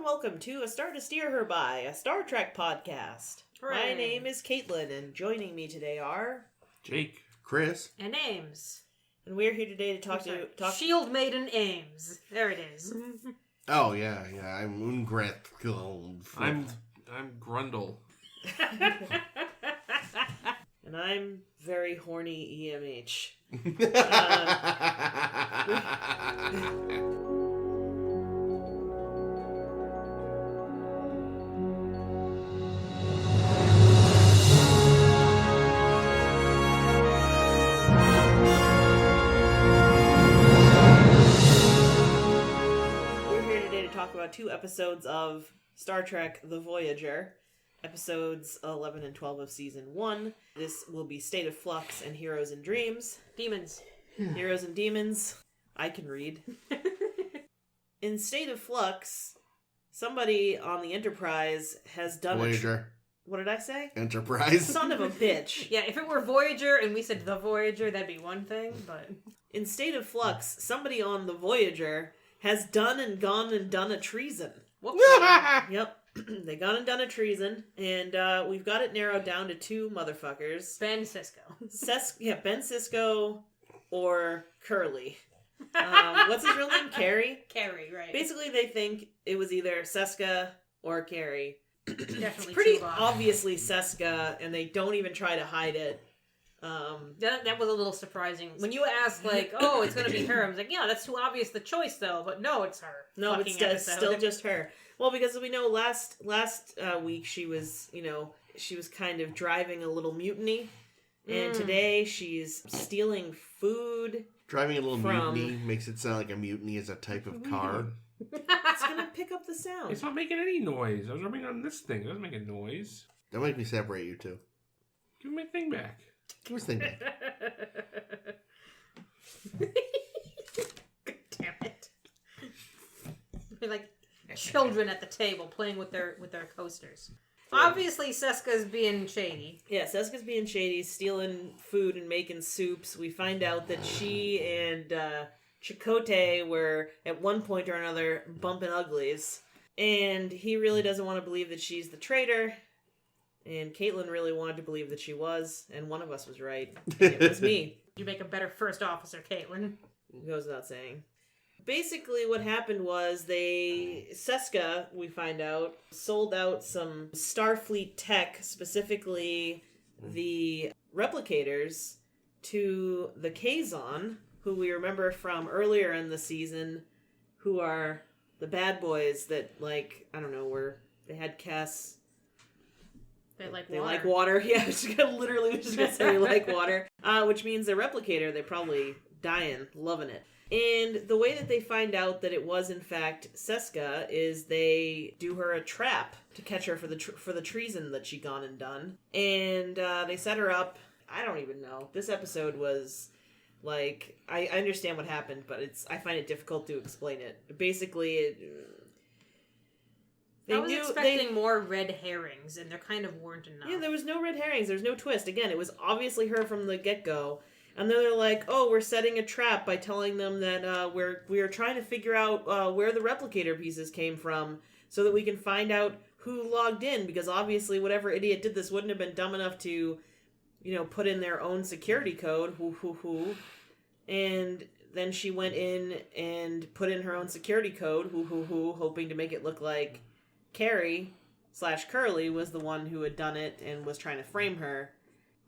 welcome to A Star to Steer Her By, a Star Trek podcast. Hooray. My name is Caitlin, and joining me today are... Jake. Chris. And Ames. And we're here today to talk... Shield Maiden Ames. There it is. Oh, yeah. I'm ungrateful. I'm Grundle. And I'm very horny EMH. About 2 episodes of Star Trek The Voyager, episodes 11 and 12 of season 1. This will be State of Flux and Heroes and Dreams. Demons. Heroes and Demons. I can read. In State of Flux, somebody on the Enterprise has done Voyager. What did I say? Enterprise. Son of a bitch. Yeah, if it were Voyager and we said The Voyager, that'd be one thing, but... In State of Flux, somebody on the Voyager has done and gone and done a treason. Yep. They gone and done a treason, and we've got it narrowed down to 2 motherfuckers. Ben Sisko. Ben Sisko or Curly. What's his real name? Carrie? Carrie, right. Basically, they think it was either Seska or Carrie. Definitely It's pretty Tuvok. obviously Seska, and they don't even try to hide it. That was a little surprising. When you asked, like, oh, it's going to be her, I was like, yeah, that's too obvious the choice, though. But no, it's her. No, it's episode. still just her. Well, because we know last week she was kind of driving a little mutiny. And today she's stealing food. Driving a little mutiny makes it sound like a mutiny is a type of car. It's going to pick up the sound. It's not making any noise. I was rubbing on this thing. It doesn't make a noise. Don't make me separate you two. Give me my thing back. Give us thing back. God damn it. They're like children at the table playing with their coasters. Obviously, Seska's being shady. Yeah, Seska's being shady, stealing food and making soups. We find out that she and Chakotay were, at one point or another, bumping uglies. And he really doesn't want to believe that she's the traitor. And Caitlin really wanted to believe that she was. And one of us was right. It was me. You make a better first officer, Caitlin. Goes without saying. Basically, what happened was Seska, we find out, sold out some Starfleet tech, specifically the replicators, to the Kazon, who we remember from earlier in the season, who are the bad boys that, like, I don't know, they had Cass... They like water. Yeah, I was just gonna say they like water. Which means they're replicator. They're probably dying, loving it. And the way that they find out that it was in fact Seska is they do her a trap to catch her for the treason that she gone and done. And they set her up. I don't even know. This episode was like, I understand what happened, but I find it difficult to explain it. Basically, I was expecting more red herrings, and there kind of weren't enough. Yeah, there was no red herrings. There's no twist. Again, it was obviously her from the get-go. And then they're like, oh, we're setting a trap by telling them that we are trying to figure out where the replicator pieces came from so that we can find out who logged in. Because obviously whatever idiot did this wouldn't have been dumb enough to, put in their own security code. And then she went in and put in her own security code, hoping to make it look like Carrie/Curly was the one who had done it and was trying to frame her.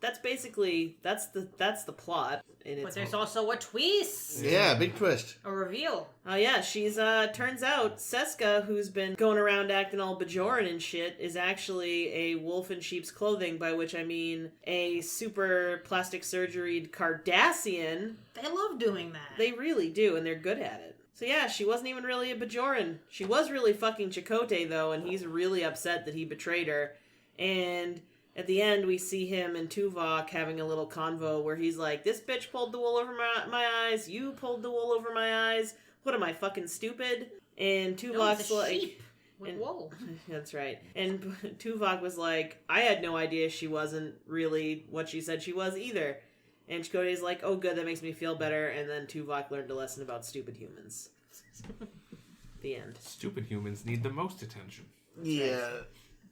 That's basically that's the plot. But there's also a twist. Yeah, big twist. A reveal. Oh yeah, she's turns out Seska, who's been going around acting all Bajoran and shit, is actually a wolf in sheep's clothing, by which I mean a super plastic surgeried Cardassian. They love doing that. They really do, and they're good at it. So yeah, she wasn't even really a Bajoran. She was really fucking Chakotay, though, and he's really upset that he betrayed her. And at the end, we see him and Tuvok having a little convo where he's like, this bitch pulled the wool over my eyes, you pulled the wool over my eyes, what am I, fucking stupid? And Tuvok's like... sheep with wool. That's right. And Tuvok was like, I had no idea she wasn't really what she said she was either. And Chakotay's like, oh good, that makes me feel better. And then Tuvok learned a lesson about stupid humans. The end. Stupid humans need the most attention. Yeah.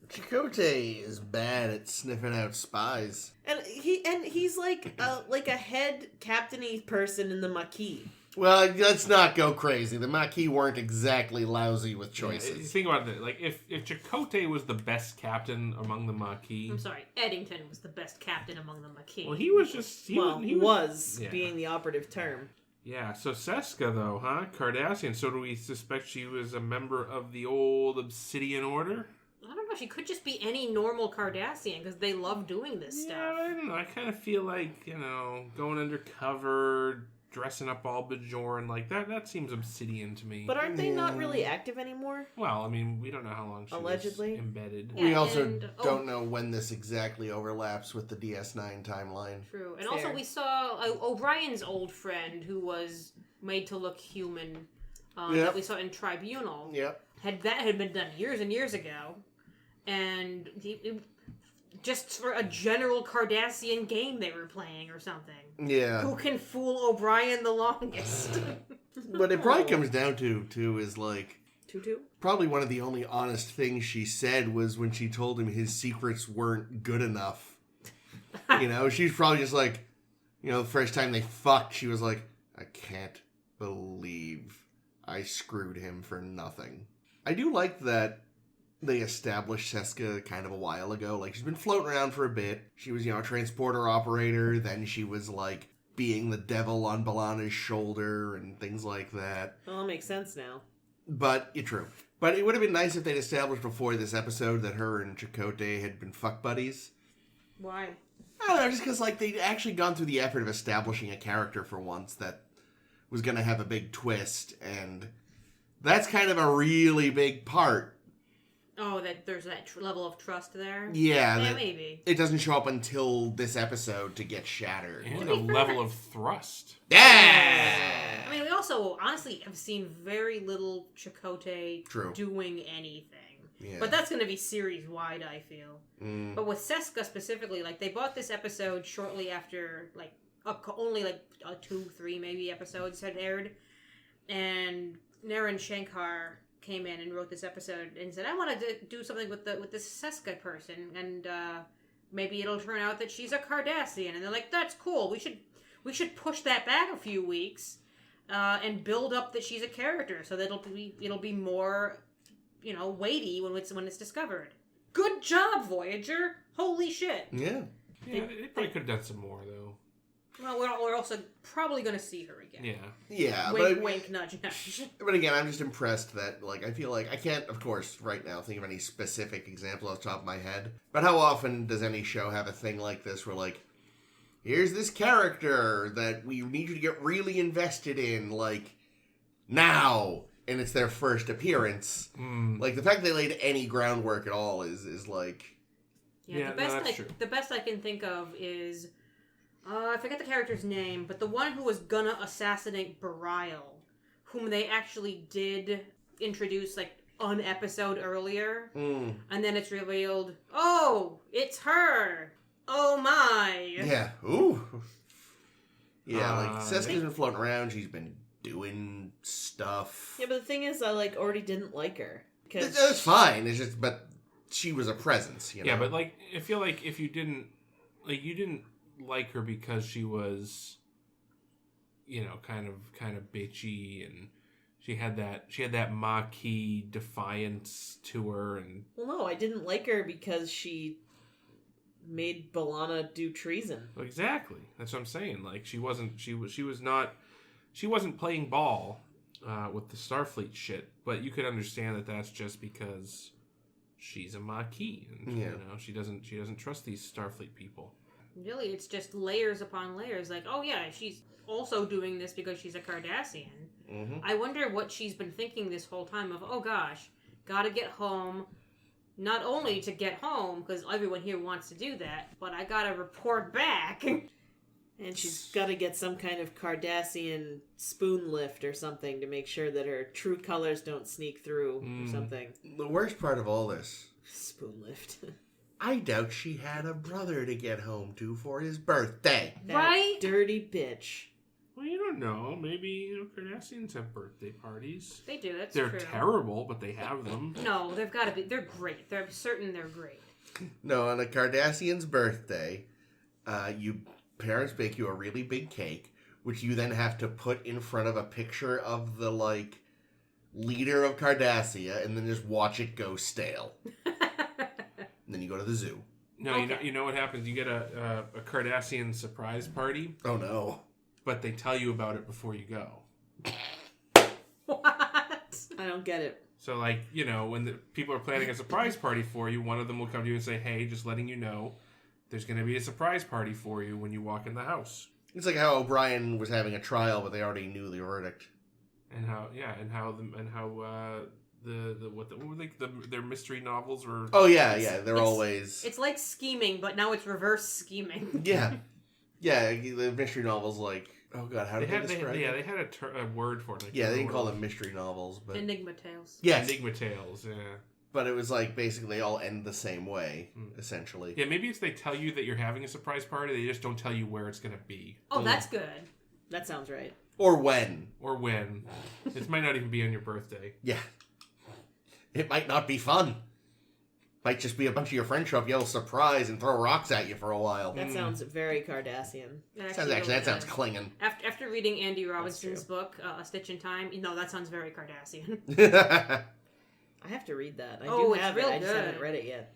Chakotay is bad at sniffing out spies. And he's like a head captain-y person in the Maquis. Well, let's not go crazy. The Maquis weren't exactly lousy with Yeah, choices. think about it. Like, if Chakotay was the best captain among the Maquis... I'm sorry, Eddington was the best captain among the Maquis. Well, he was just... He was yeah. being the operative term. Yeah, so Seska, though, huh? Cardassian. So do we suspect she was a member of the old Obsidian Order? I don't know. She could just be any normal Cardassian because they love doing this Yeah, stuff. I don't know. I kind of feel like, going undercover, dressing up all Bajoran, like that seems Obsidian to me. But aren't they not really active anymore? Well, I mean, we don't know how long she Allegedly was embedded. Yeah. We also and- don't know when this exactly overlaps with the DS9 timeline. True. And Fair. also we saw O'Brien's old friend who was made to look human Yep. that we saw in Tribunal. Yep. Had been done years and years ago. And just for a general Cardassian game they were playing or something. Yeah. Who can fool O'Brien the longest? What it probably comes down to is like... Tutu? Probably one of the only honest things she said was when she told him his secrets weren't good enough. She's probably just like, the first time they fucked, she was like, I can't believe I screwed him for nothing. I do like that they established Seska kind of a while ago. Like, she's been floating around for a bit. She was, a transporter operator. Then she was, like, being the devil on B'Elanna's shoulder and things like that. Well, that makes sense now. But, true. But it would have been nice if they'd established before this episode that her and Chakotay had been fuck buddies. Why? I don't know, just because, like, they'd actually gone through the effort of establishing a character for once that was going to have a big twist, and that's kind of a really big part. Oh, that there's that level of trust there? Yeah, Yeah, that maybe. it doesn't show up until this episode to get shattered. And a level of thrust. Yeah! I mean, we also, honestly, have seen very little Chakotay True. doing anything. Yeah. But that's going to be series-wide, I feel. Mm. But with Seska specifically, like, they bought this episode shortly after, like, only, like, 2, 3 maybe episodes had aired. And Naren Shankar came in and wrote this episode and said, I want to do something with this Seska person, and maybe it'll turn out that she's a Cardassian. And they're like, that's cool. We should push that back a few weeks and build up that she's a character so that it'll be more, weighty when it's discovered. Good job, Voyager. Holy shit. Yeah. Yeah, they probably could have done some more, though. Well, we're also probably going to see her again. Yeah. Yeah, Wink, but wink, nudge, nudge. But again, I'm just impressed that, like, I feel like I can't, of course, right now think of any specific example off the top of my head. But how often does any show have a thing like this where, like, here's this character that we need you to get really invested in, like, now, and it's their first appearance. Like, the fact they laid any groundwork at all is like... Yeah, the best that's true. the best I can think of is I forget the character's name, but the one who was gonna assassinate Barial, whom they actually did introduce like an episode earlier, and then it's revealed, oh, it's her. Oh my. Yeah. Ooh. Yeah, like, Seska's think- been floating around. She's been doing stuff. Yeah, but the thing is, I already didn't like her. That's fine. It's just, but she was a presence, Yeah, but, like, I feel like if you didn't like her because she was, kind of bitchy, and she had that Maquis defiance to her, and... Well, no, I didn't like her because she made B'Elanna do treason. Exactly. That's what I'm saying. Like, she wasn't playing ball with the Starfleet shit, but you could understand that that's just because she's a Maquis, and she doesn't trust these Starfleet people. Really, it's just layers upon layers. Like, oh yeah, she's also doing this because she's a Cardassian. Mm-hmm. I wonder what she's been thinking this whole time of, oh gosh, gotta get home. Not only to get home, because everyone here wants to do that, but I gotta report back. And she's got to get some kind of Cardassian spoon lift or something to make sure that her true colors don't sneak through or something. The worst part of all this, Spoon lift. I doubt she had a brother to get home to for his birthday. That Right? dirty bitch. Well, you don't don't know. Maybe Cardassians have birthday parties. They do. That's They're true. terrible, but they have them. No, they've got to be. They're great. They're certain they're great. No, on a Cardassian's birthday, parents bake you a really big cake, which you then have to put in front of a picture of the, like, leader of Cardassia, and then just watch it go stale. And then you go to the zoo. No, Okay. you know what happens? You get a Cardassian surprise party, Oh, no. but they tell you about it before you go. What? I don't get it. So, like, you know, when the people are planning a surprise party for you, one of them will come to you and say, hey, just letting you know, there's going to be a surprise party for you when you walk in the house. It's like how O'Brien was having a trial, but they already knew the verdict. And how what were they, their mystery novels were... Oh, yeah, they're It's- always... It's like scheming, but now it's reverse scheming. Yeah. Yeah, the mystery novels, like... Oh, God, how did they describe it? they had a word for it. Yeah, they didn't call them mystery novels, but... Enigma tales. Yes, Enigma tales, yeah. but it was like, basically, they all end the same way, essentially. Yeah, maybe it's they tell you that you're having a surprise party, they just don't tell you where it's going to be. Oh, that's good. That sounds right. Or when. Or when. It might not even be on your birthday. Yeah. It might not be fun. Might just be a bunch of your friends show up, yell surprise, and throw rocks at you for a while. That sounds very Cardassian. That sounds clinging. After reading Andy Robinson's book, A Stitch in Time, that sounds very Cardassian. I have to read that. I Oh, do it's have real it. I just good. haven't read it yet.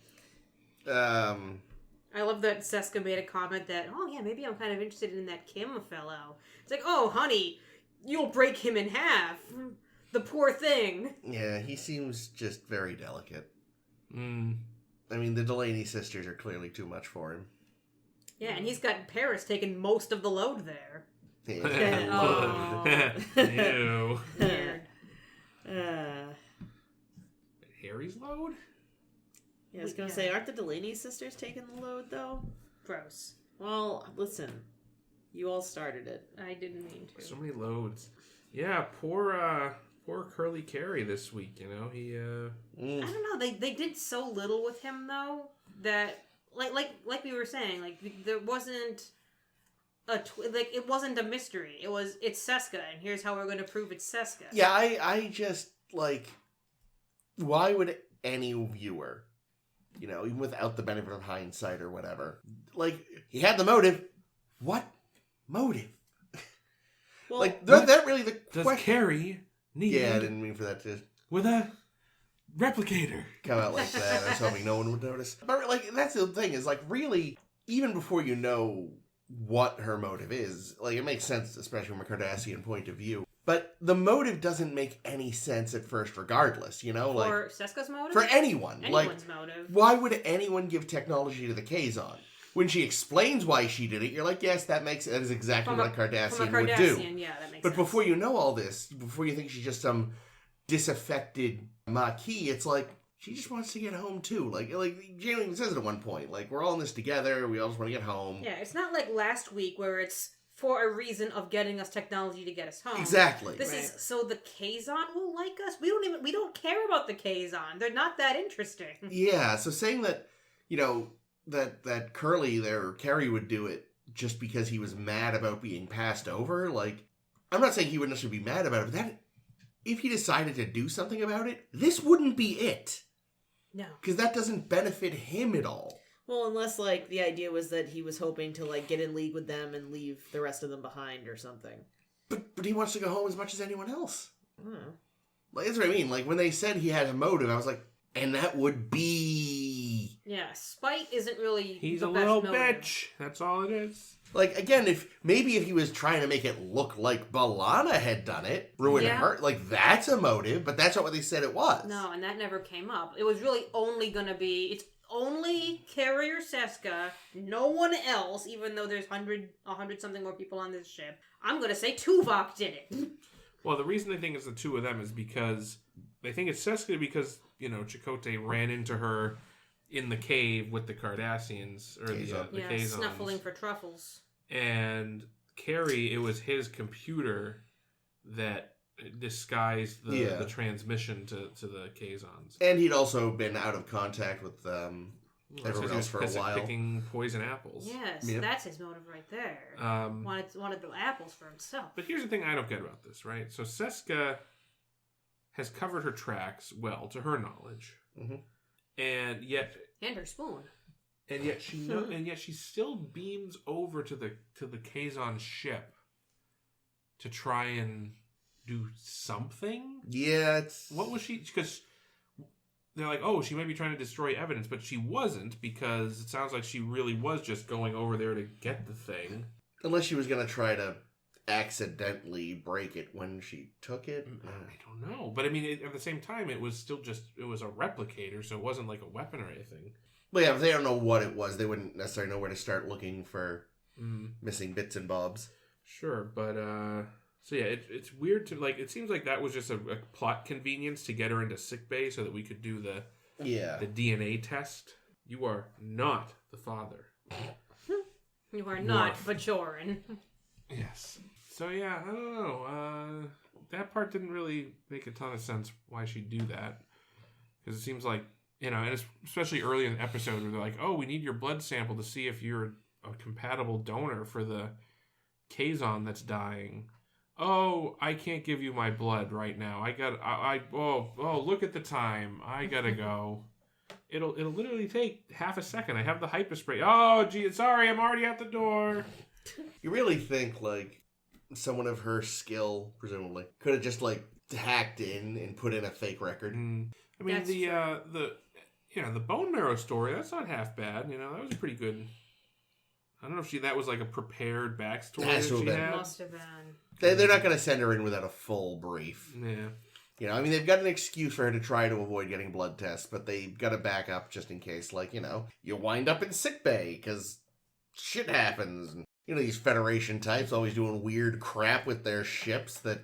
I love that Seska made a comment that, oh yeah, maybe I'm kind of interested in that Kim fellow. It's like, oh honey, you'll break him in half. The poor thing. Yeah, he seems just very delicate. Mm. I mean, the Delaney sisters are clearly too much for him. Yeah, and he's got Paris taking most of the load there. Oh. Ew. Weird. Harry's load? Yeah, I was going to say, aren't the Delaney sisters taking the load, though? Gross. Well, listen. You all started it. I didn't mean to. So many loads. Yeah, poor Curly Carey this week, you know? He, I don't know. They did so little with him though that like we were saying, like there wasn't it wasn't a mystery. It's Seska, and here's how we're going to prove it's Seska. Yeah, I just, like, why would any viewer, even without the benefit of hindsight or whatever, like, he had the motive. What motive? Well, Like, that really the does question. Carey need Yeah, I didn't mean for that to with a replicator? come out like that. I was hoping no one would notice. But, like, that's the thing, is, like, really, even before you know what her motive is, like, it makes sense, especially from a Cardassian point of view. But the motive doesn't make any sense at first regardless, like... For Seska's motive? For anyone. Anyone's like, motive. why would anyone give technology to the Kazon? When she explains why she did it, you're like, yes, that is exactly what a Cardassian would do. Yeah, that makes But sense. before you know all this, before you think she's just some disaffected Maquis, it's like, she just wants to get home too. Like Jane even says it at one point, like, we're all in this together, we all just want to get home. Yeah, it's not like last week where it's for a reason of getting us technology to get us home. Exactly. This is so the Kazon will like us. We don't care about the Kazon. They're not that interesting. Yeah, so saying that, that Carey would do it just because he was mad about being passed over, like, I'm not saying he wouldn't necessarily be mad about it, but that, if he decided to do something about it, this wouldn't be it. No. Because that doesn't benefit him at all. Well, unless, like, the idea was that he was hoping to, like, get in league with them and leave the rest of them behind or something. But he wants to go home as much as anyone else. I don't know. Like, that's what I mean. Like, when they said he had a motive, I was like, and that would be... Yeah, spite isn't really He's the a best little motive. bitch. That's all it is. Like, again, if he was trying to make it look like B'Elanna had done it, ruin her, like, that's a motive, but that's not what they said it was. No, and that never came up. It was really only going to be... It's only Carey or Seska, no one else, even though there's 100-something more people on this ship. I'm going to say Tuvok did it. Well, the reason they think it's the two of them is because they think it's Seska because, Chakotay ran into her in the cave with the Cardassians, or the Kazons. Snuffling for truffles. And Carey, it was his computer that disguised the transmission to the Kazons. And he'd also been out of contact with everyone else for a while. Picking poison apples. Yes, Yep. that's his motive right there. Wanted the apples for himself. But here's the thing I don't get about this, right? So Seska has covered her tracks well, to her knowledge, and yet And her spoon. she still beams over to the Kazon ship to try and do something. Yeah, it's... What was she? Because they're like, oh, she might be trying to destroy evidence, but she wasn't, because it sounds like she really was just going over there to get the thing. Unless she was going to try to accidentally break it when she took it. I don't know. But I mean, at the same time, it was a replicator, so it wasn't like a weapon or anything. Well, yeah, if they don't know what it was, they wouldn't necessarily know where to start looking for missing bits and bobs. Sure, but, so yeah, it's weird to, like, it seems like that was just a plot convenience to get her into sickbay so that we could do the DNA test. You are not the father. You are not Bajoran. Yes. So yeah, I don't know. That part didn't really make a ton of sense why she'd do that. Because it seems like, and especially early in the episode where they're like, oh, we need your blood sample to see if you're a compatible donor for the Kazon that's dying. Oh, I can't give you my blood right now. Look at the time. I gotta go. It'll literally take half a second. I have the hyperspray. Oh, gee, sorry, I'm already at the door. You really think, like, someone of her skill, presumably, could have just, like, hacked in and put in a fake record? I mean, That's the bone marrow story, that's not half bad. That was pretty good. I don't know if that was like a prepared backstory that she had. Must have been. They're not going to send her in without a full brief. Yeah. I mean, they've got an excuse for her to try to avoid getting blood tests, but they've got to back up just in case, like, you wind up in sickbay because shit happens. And, these Federation types always doing weird crap with their ships that,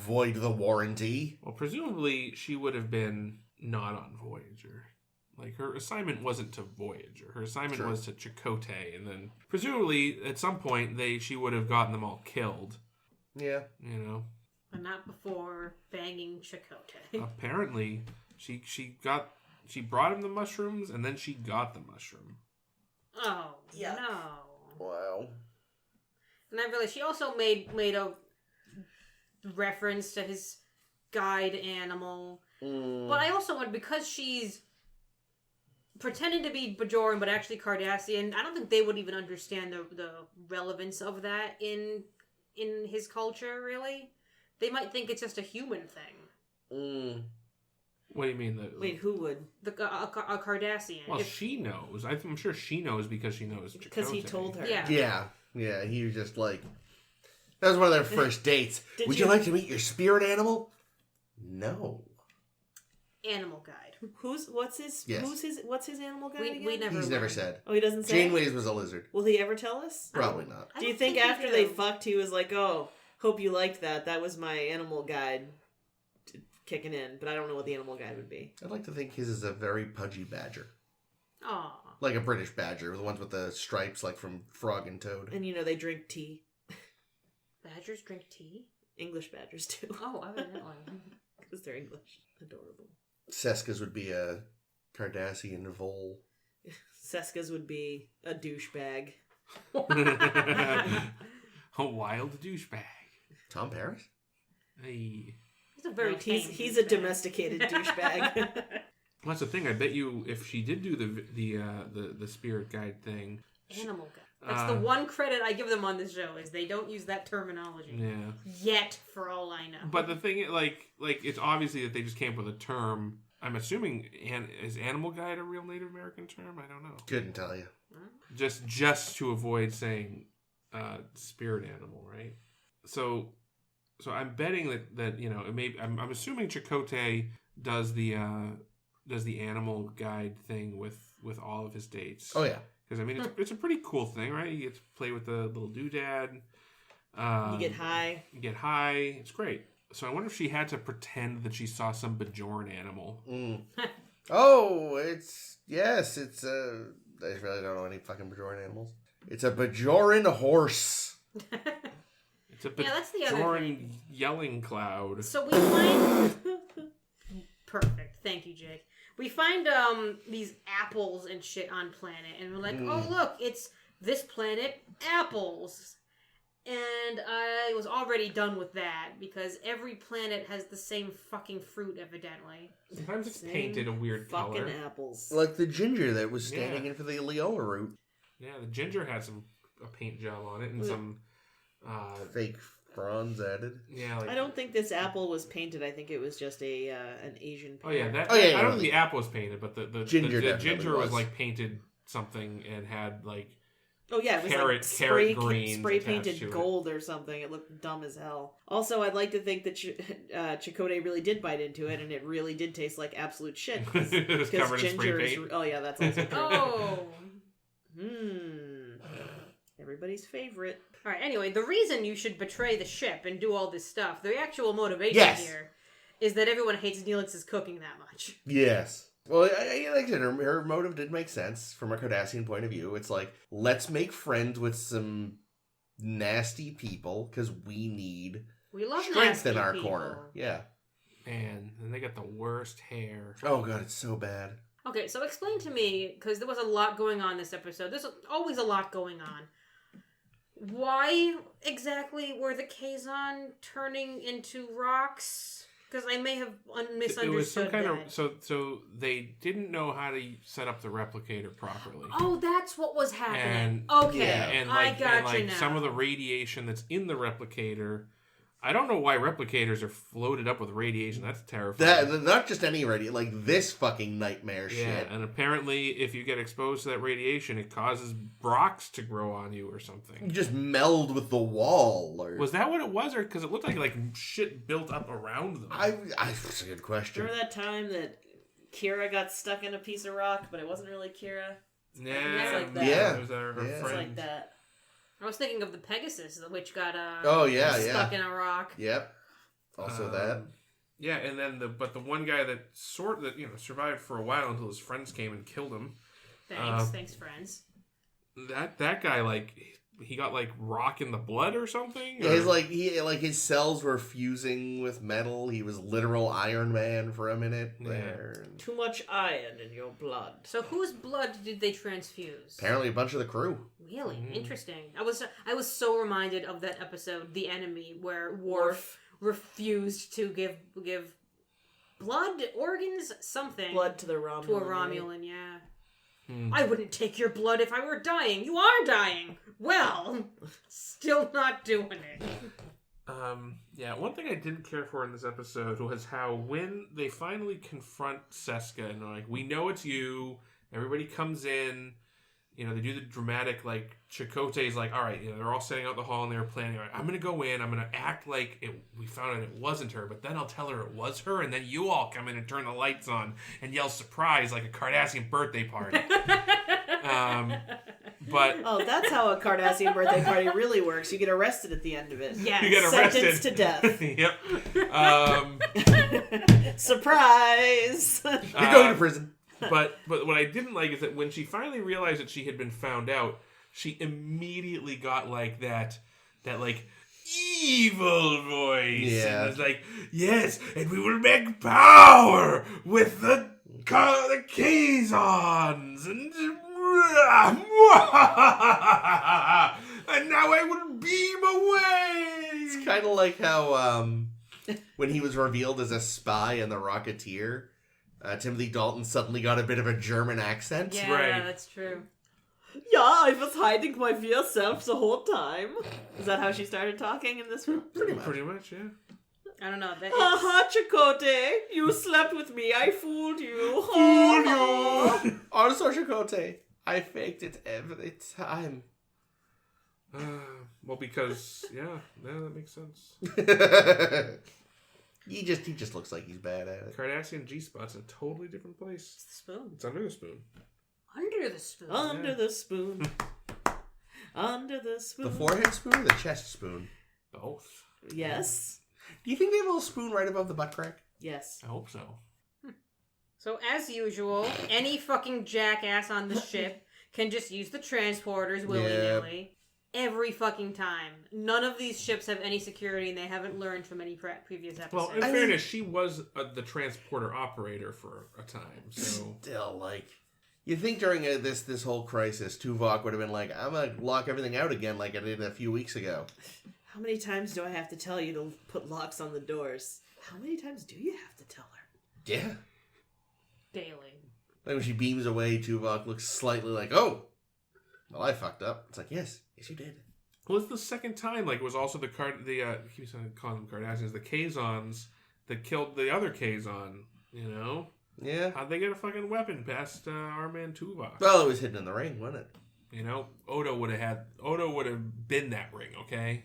void the warranty. Well, presumably she would have been not on Voyager. Like, her assignment wasn't to Voyager. Her assignment was to Chakotay, and then presumably at some point she would have gotten them all killed. Yeah. But not before banging Chakotay. Apparently, she brought him the mushrooms, and then she got the mushroom. Oh, Yeah. no. Wow. And I realized she also made a reference to his guide animal. But I also wonder, because she's pretending to be Bajoran but actually Cardassian, I don't think they would even understand the relevance of that in his culture, really. They might think it's just a human thing. What do you mean? Wait, who would? A Cardassian. Well, she knows. I'm sure she knows because she knows Chakotay. Because he told her. Yeah. Yeah, he was just like... That was one of their first dates. Would you like to meet your spirit animal? No. Animal guide. What's his animal guide again? We never He's never said. Oh, he doesn't say? Janeway's was a lizard. Will he ever tell us? Probably not. Do you think after they fucked, he was like, oh, hope you liked that. That was my animal guide kicking in. But I don't know what the animal guide would be. I'd like to think his is a very pudgy badger. Aw. Like a British badger, the ones with the stripes like from Frog and Toad. And they drink tea. Badgers drink tea? English badgers too. Oh, evidently. Because they're English. Adorable. Seska's would be a Cardassian vole. Seska's would be a douchebag. A wild douchebag. Tom Paris? Hey. He's a very he's a domesticated douchebag. Well, that's the thing. I bet you, if she did do the spirit guide thing, animal guide. That's the one credit I give them on this show, is they don't use that terminology. Yeah. Yet, for all I know. But the thing, like it's obviously that they just came up with a term. I'm assuming, is animal guide a real Native American term? I don't know. Couldn't tell you. Just to avoid saying spirit animal, right? So I'm betting that it may. I'm assuming Chakotay does the animal guide thing with all of his dates. Oh yeah. Because I mean, it's a pretty cool thing, right? You get to play with the little doodad. You get high. It's great. So I wonder if she had to pretend that she saw some Bajoran animal. Oh, yes, it's I really don't know any fucking Bajoran animals. It's a Bajoran horse. It's a that's the other Bajoran thing. yelling cloud. So we find... Perfect. Thank you, Jake. We find these apples and shit on planet, and we're like, oh look, it's this planet apples. And I was already done with that because every planet has the same fucking fruit, evidently. Sometimes it's painted a weird fucking color. apples. Like the ginger that was standing in for the Leola route. Yeah, the ginger had a paint job on it and some Fake fronds added. Yeah, like, I don't think this apple was painted. I think it was just an Asian pear. Oh yeah, that. Oh, yeah, I don't think the apple was painted, but the ginger the definitely ginger was was. like painted something and had like. Oh yeah, it was Carrot greens spray attached painted to it. gold or something. It looked dumb as hell. Also, I'd like to think that Chakotay really did bite into it, and it really did taste like absolute shit. It was covered in spray ginger is. paint. Oh yeah, that's also true. Oh. Everybody's favorite. All right, anyway, the reason you should betray the ship and do all this stuff, the actual motivation Yes. here, is that everyone hates Neelix's cooking that much. Yes. Well, like I said, her motive did make sense from a Cardassian point of view. It's like, let's make friends with some nasty people because we need We love strength nasty in our people. corner. Yeah. Man, and they got the worst hair. Oh god, it's so bad. Okay, so explain to me, because there was a lot going on this episode. There's always a lot going on. Why exactly were the Kazon turning into rocks? Because I may have misunderstood It was some kind that. of so they didn't know how to set up the replicator properly. Oh, that's what was happening. And- okay, Yeah. And I like, got and like you now. some of the radiation that's in the replicator, I don't know why replicators are floated up with radiation. That's terrifying. That not just any radio, like this fucking nightmare yeah, shit. and apparently, if you get exposed to that radiation, it causes rocks to grow on you or You something. just meld with the wall. Or... Was that what it was, or because it looked like shit built up around them? That's a good question. Remember that time that Kira got stuck in a piece of rock, but it wasn't really Kira? Yeah, It's like that. Yeah. It was her Yeah. It's friend. like that. I was thinking of the Pegasus, which got Oh yeah, stuck yeah. in a rock. Yep. Also that. Yeah, and then the one guy that survived for a while until his friends came and killed him. Thanks, friends. That guy, like, he got like rock in the blood or something. Yeah, or- his cells were fusing with metal. He was literal Iron Man for a minute Yeah. there. Too much iron in your blood. So whose blood did they transfuse? Apparently, a bunch of the crew. Really Mm. interesting. I was so reminded of that episode, The Enemy, where Worf refused to give blood, organs, something Blood to the Romulan. to a Romulan. Yeah. I wouldn't take your blood if I were dying. You are dying. Well, still not doing it. Yeah, one thing I didn't care for in this episode was how when they finally confront Seska and they're like, we know it's you, everybody comes in, they do the dramatic, like, Chakotay's like, all right, they're all setting out the hall and they were planning, all right, I'm going to go in, I'm going to act like we found out it wasn't her, but then I'll tell her it was her, and then you all come in and turn the lights on and yell surprise like a Cardassian birthday party. But Oh, that's how a Cardassian birthday party really works. You get arrested at the end of it. Yes. you get arrested. Sentenced to death. Yep. Surprise! You're going to prison. But what I didn't like is that when she finally realized that she had been found out, she immediately got like that like evil voice. Yeah. And it's like, yes, and we will make power with the Kazons and now I will beam away. It's kind of like how when he was revealed as a spy in The Rocketeer, Timothy Dalton suddenly got a bit of a German accent. Yeah, Right. that's true. Yeah, I was hiding my real self the whole time. Is that how she started talking in this film? Pretty much. Pretty much, yeah. I don't know. Haha, Chakotay, you slept with me. I fooled you. Fool you. Also, Chakotay, I faked it every time. Well, because that makes sense. He just looks like he's bad at it. Cardassian G-spot's in a totally different place. It's the spoon. It's under the spoon. Under the spoon. Under the spoon. Under the spoon. The forehead spoon or the chest spoon? Both. Yes. Do you think they have a little spoon right above the butt crack? Yes. I hope so. So, as usual, any fucking jackass on the ship can just use the transporters willy-nilly. every fucking time. None of these ships have any security, and they haven't learned from any previous episodes. Well, in fairness, she was the transporter operator for a time, so... Still, like... You think during this whole crisis, Tuvok would have been like, I'm gonna lock everything out again like I did a few weeks ago. How many times do I have to tell you to put locks on the doors? How many times do you have to tell her? Yeah. Daily. Like when she beams away, Tuvok looks slightly like, oh, well, I fucked up. It's like, yes, you did. Well, it's the second time. Like, it was also I keep calling them Cardassians, the Kazons that killed the other Kazon, you know? Yeah. How'd they get a fucking weapon past our man Tuvok? Well, it was hidden in the ring, wasn't it? You know, Odo would have been that ring, okay?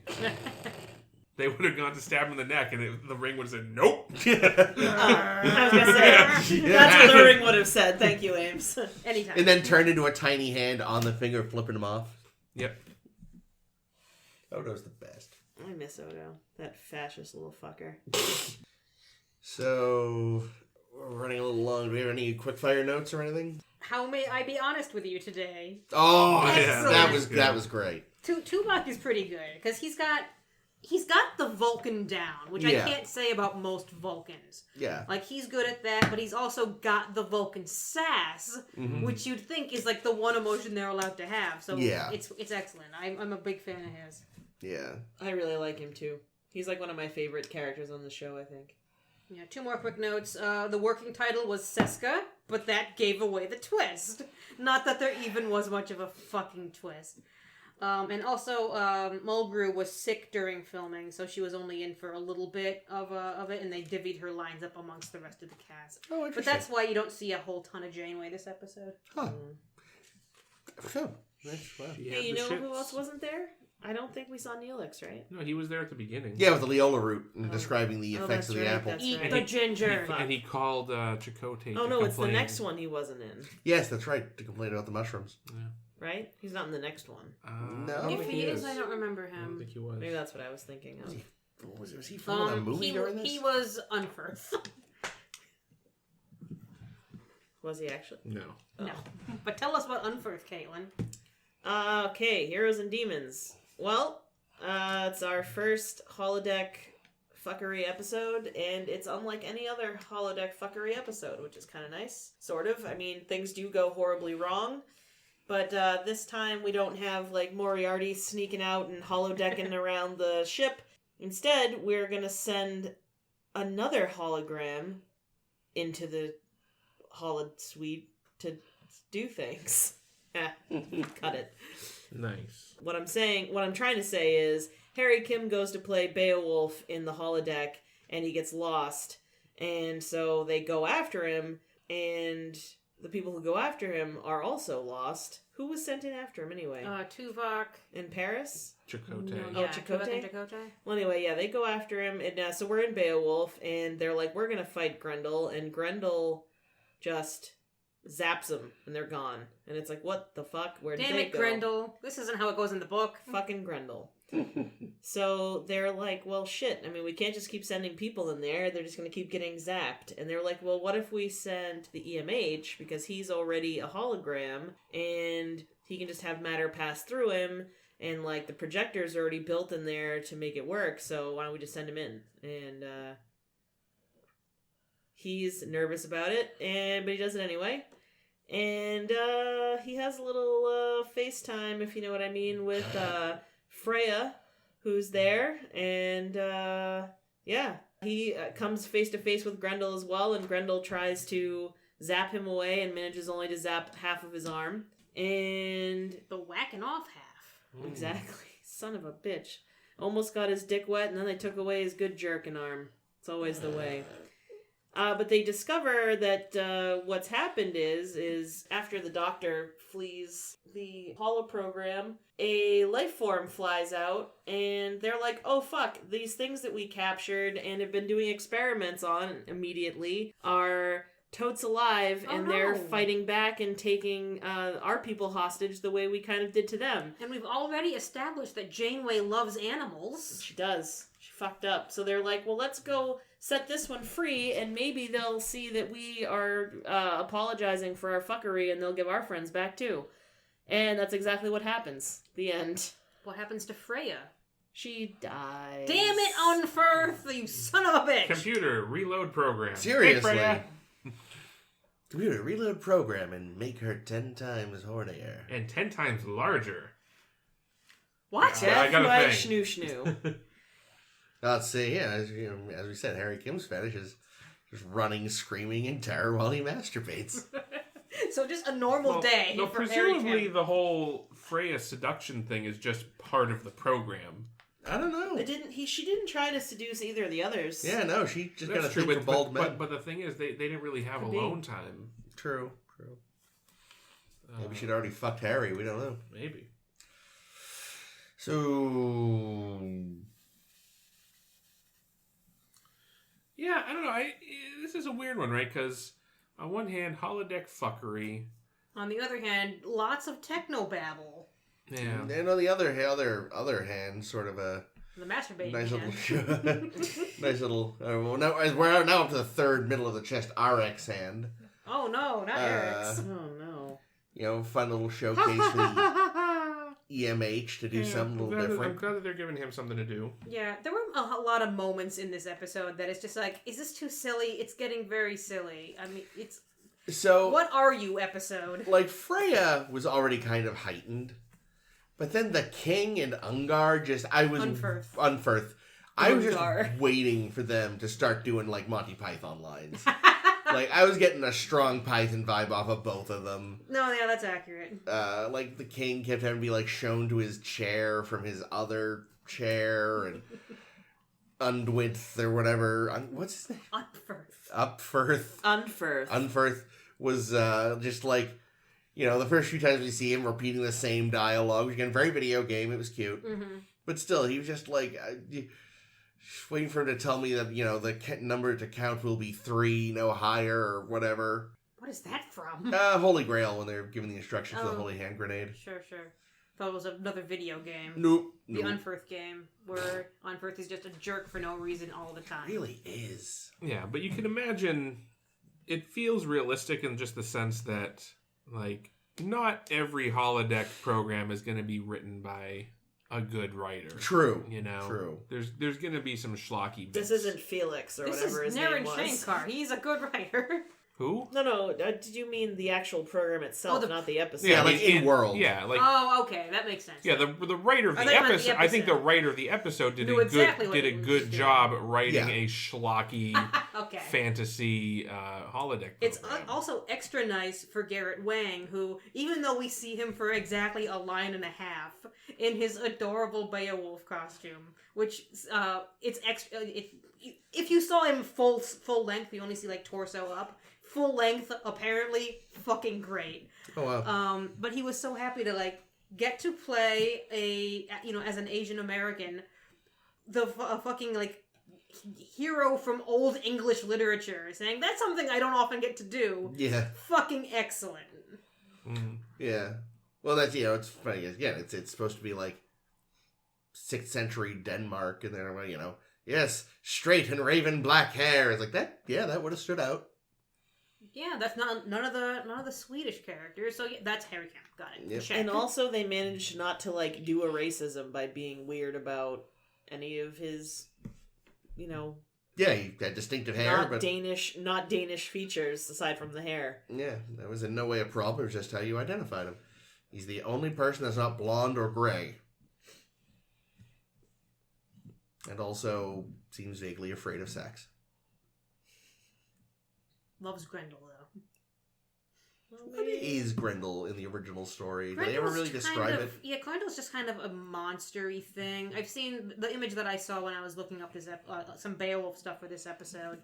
They would have gone to stab him in the neck, and the ring would have said, nope. I was going to say, that's what the ring would have said. Thank you, Ames. Anytime. And then turned into a tiny hand on the finger, flipping him off. Yep. Odo's the best. I miss Odo. That fascist little fucker. So, we're running a little long. Do we have any quick-fire notes or anything? How may I be honest with you today? Oh, Excellent. that was great. Tuvok is pretty good, because he's got the Vulcan down, which Yeah. I can't say about most Vulcans. Yeah. Like, he's good at that, but he's also got the Vulcan sass, which you'd think is, like, the one emotion they're allowed to have. So Yeah. it's excellent. I'm a big fan of his. Yeah. I really like him, too. He's like one of my favorite characters on the show, I think. Yeah, 2 more quick notes. The working title was Seska, but that gave away the twist. Not that there even was much of a fucking twist. And also, Mulgrew was sick during filming, so she was only in for a little bit of it, and they divvied her lines up amongst the rest of the cast. Oh, interesting. But that's why you don't see a whole ton of Janeway this episode. Huh. Oh, wow. Hey, you know who else wasn't there? I don't think we saw Neelix, right? No, he was there at the beginning. Yeah, with the Leola root and describing the effects that's of the right, apple. that's Eat right. the ginger. And he called Chakotay Oh, to no, it's the complain. next one he wasn't in, Yes, that's right. To complain about the mushrooms. Yeah. right? He's not in the next one. No. I don't If think he is, I don't remember I don't him. think he was. Maybe that's what I was thinking of. Was he filming a movie during this? He was Unferth. Was he actually? No. No. But tell us about Unferth, Caitlin. Okay, Heroes and Demons. Well, it's our first holodeck fuckery episode, and it's unlike any other holodeck fuckery episode, which is kind of nice. Sort of. I mean, things do go horribly wrong, but this time we don't have, like, Moriarty sneaking out and holodecking around the ship. Instead, we're gonna send another hologram into the holosuite to do things. Cut it. Nice. What I'm trying to say is, Harry Kim goes to play Beowulf in the holodeck, and he gets lost. And so they go after him, and the people who go after him are also lost. Who was sent in after him anyway? Tuvok. In Paris? Chakotay. No, yeah, Chakotay? Tuvok and Chakotay. Well, anyway, yeah, they go after him, and so we're in Beowulf, and they're like, we're gonna fight Grendel, and Grendel just zaps them, and they're gone. And it's like, what the fuck? Where did Damn they it, go? Grendel. This isn't how it goes in the book. Fucking Grendel. So they're like, well, shit. I mean, we can't just keep sending people in there. They're just going to keep getting zapped. And they're like, well, what if we send the EMH, because he's already a hologram, and he can just have matter pass through him, and, like, the projector's already built in there to make it work, so why don't we just send him in? And, he's nervous about it, but he does it anyway. And he has a little FaceTime, if you know what I mean, with Freya, who's there. And yeah, he comes face to face with Grendel as well, and Grendel tries to zap him away and manages only to zap half of his arm. And The whacking off half. exactly, son of a bitch, almost got his dick wet, and then they took away his good jerking arm. It's always the way. But they discover that what's happened is after the Doctor flees the holo program, a life form flies out, and they're like, oh fuck, these things that we captured and have been doing experiments on immediately are totes alive, Oh, and no. they're fighting back and taking our people hostage the way we kind of did to them. And we've already established that Janeway loves animals. She does. She fucked up. So they're like, well, let's go set this one free, and maybe they'll see that we are apologizing for our fuckery, and they'll give our friends back too. And that's exactly what happens. The end. What happens to Freya? She dies. Damn it, Unferth, you son of a bitch! Computer, reload program. Seriously. Hey, Freya. Computer, reload program and make her 10 times hornier. And 10 times larger. What? I got a Like thing. Schnoo. Let's see, yeah, as we said, Harry Kim's fetish is just running, screaming in terror while he masturbates. So just a normal day No, for Harry presumably Kim. the whole Freya seduction thing is just part of the program. I don't know. She didn't try to seduce either of the others. Yeah, no, she just got a That's true, thing for bald men. but the thing is, they didn't really have Could be. alone time. True. Maybe she'd already fucked Harry, we don't know. Maybe. So... Yeah, I don't know. This is a weird one, right? Because on one hand, holodeck fuckery. On the other hand, lots of technobabble. Yeah. And on the other hand, sort of a The masturbating nice hand. little, nice little. Well, now we're now up to the third middle of the chest RX hand. Oh no, not Eric's. Oh no. You know, fun little showcase for the EMH to do something a little I'm different. glad that they're giving him something to do. Yeah, there were a lot of moments in this episode that it's just like, is this too silly? It's getting very silly. I mean, it's... So, What are you, episode? like, Freya was already kind of heightened. But then the King and Ungar Unferth. I was just Ungar. waiting for them to start doing, like, Monty Python lines. Like, I was getting a strong Python vibe off of both of them. No, yeah, that's accurate. Like, the King kept having to be, like, shown to his chair from his other chair, and Undwith or whatever. What's his name? Unferth. Unferth was just like, you know, the first few times we see him repeating the same dialogue. Again, very video game. It was cute. Mm-hmm. But still, he was just like, just waiting for him to tell me that, you know, the number to count will be 3, no higher, or whatever. What is that from? Holy Grail, when they're giving the instructions for the Oh. Holy Hand Grenade. Sure. Thought it was another video game. Nope. The Unferth game, where Unferth is just a jerk for no reason all the time. Really is. Yeah, but you can imagine it feels realistic in just the sense that, like, not every holodeck program is going to be written by a good writer. True. You know? True. There's going to be some schlocky bits. This isn't Felix or This whatever is his name Naren was. Shankar. He's a good writer. Who? No. Did you mean the actual program itself, not the episode? Yeah, like in world. Yeah, like Oh, okay, that makes sense. yeah, the writer of I the thought you meant episode. the I think the episode. writer of the episode did Knew a exactly what good he was good doing. job writing Yeah. a schlocky Okay. fantasy holodeck. It's program. also extra nice for Garrett Wang, who, even though we see him for exactly a line and a half in his adorable Beowulf costume, which it's extra. If you saw him full length, you only see like torso up. Full length, apparently, fucking great. Oh, wow. But he was so happy to like get to play as an Asian American, a fucking like hero from old English literature, saying that's something I don't often get to do. Yeah. Fucking excellent. Mm. Yeah. Well, that's, you know, it's funny. Again, it's supposed to be like 6th century Denmark, and they're, you know, yes, straight and raven black hair. It's like that. Yeah, that would have stood out. Yeah, that's none of the Swedish characters. So yeah, that's Harry Kemp. Got it. Yep. Check. And also, they managed not to like do a racism by being weird about any of his, you know, Yeah, he had distinctive hair, not but Danish features aside from the hair. yeah, that was in no way a problem. It was just how you identified him. He's the only person that's not blonde or gray. And also seems vaguely afraid of sex. Loves Grendel though. What is Grendel in the original story? Do they ever Grendel's really describe kind of, it? Yeah, Grendel's just kind of a monster-y thing. I've seen the image that I saw when I was looking up this some Beowulf stuff for this episode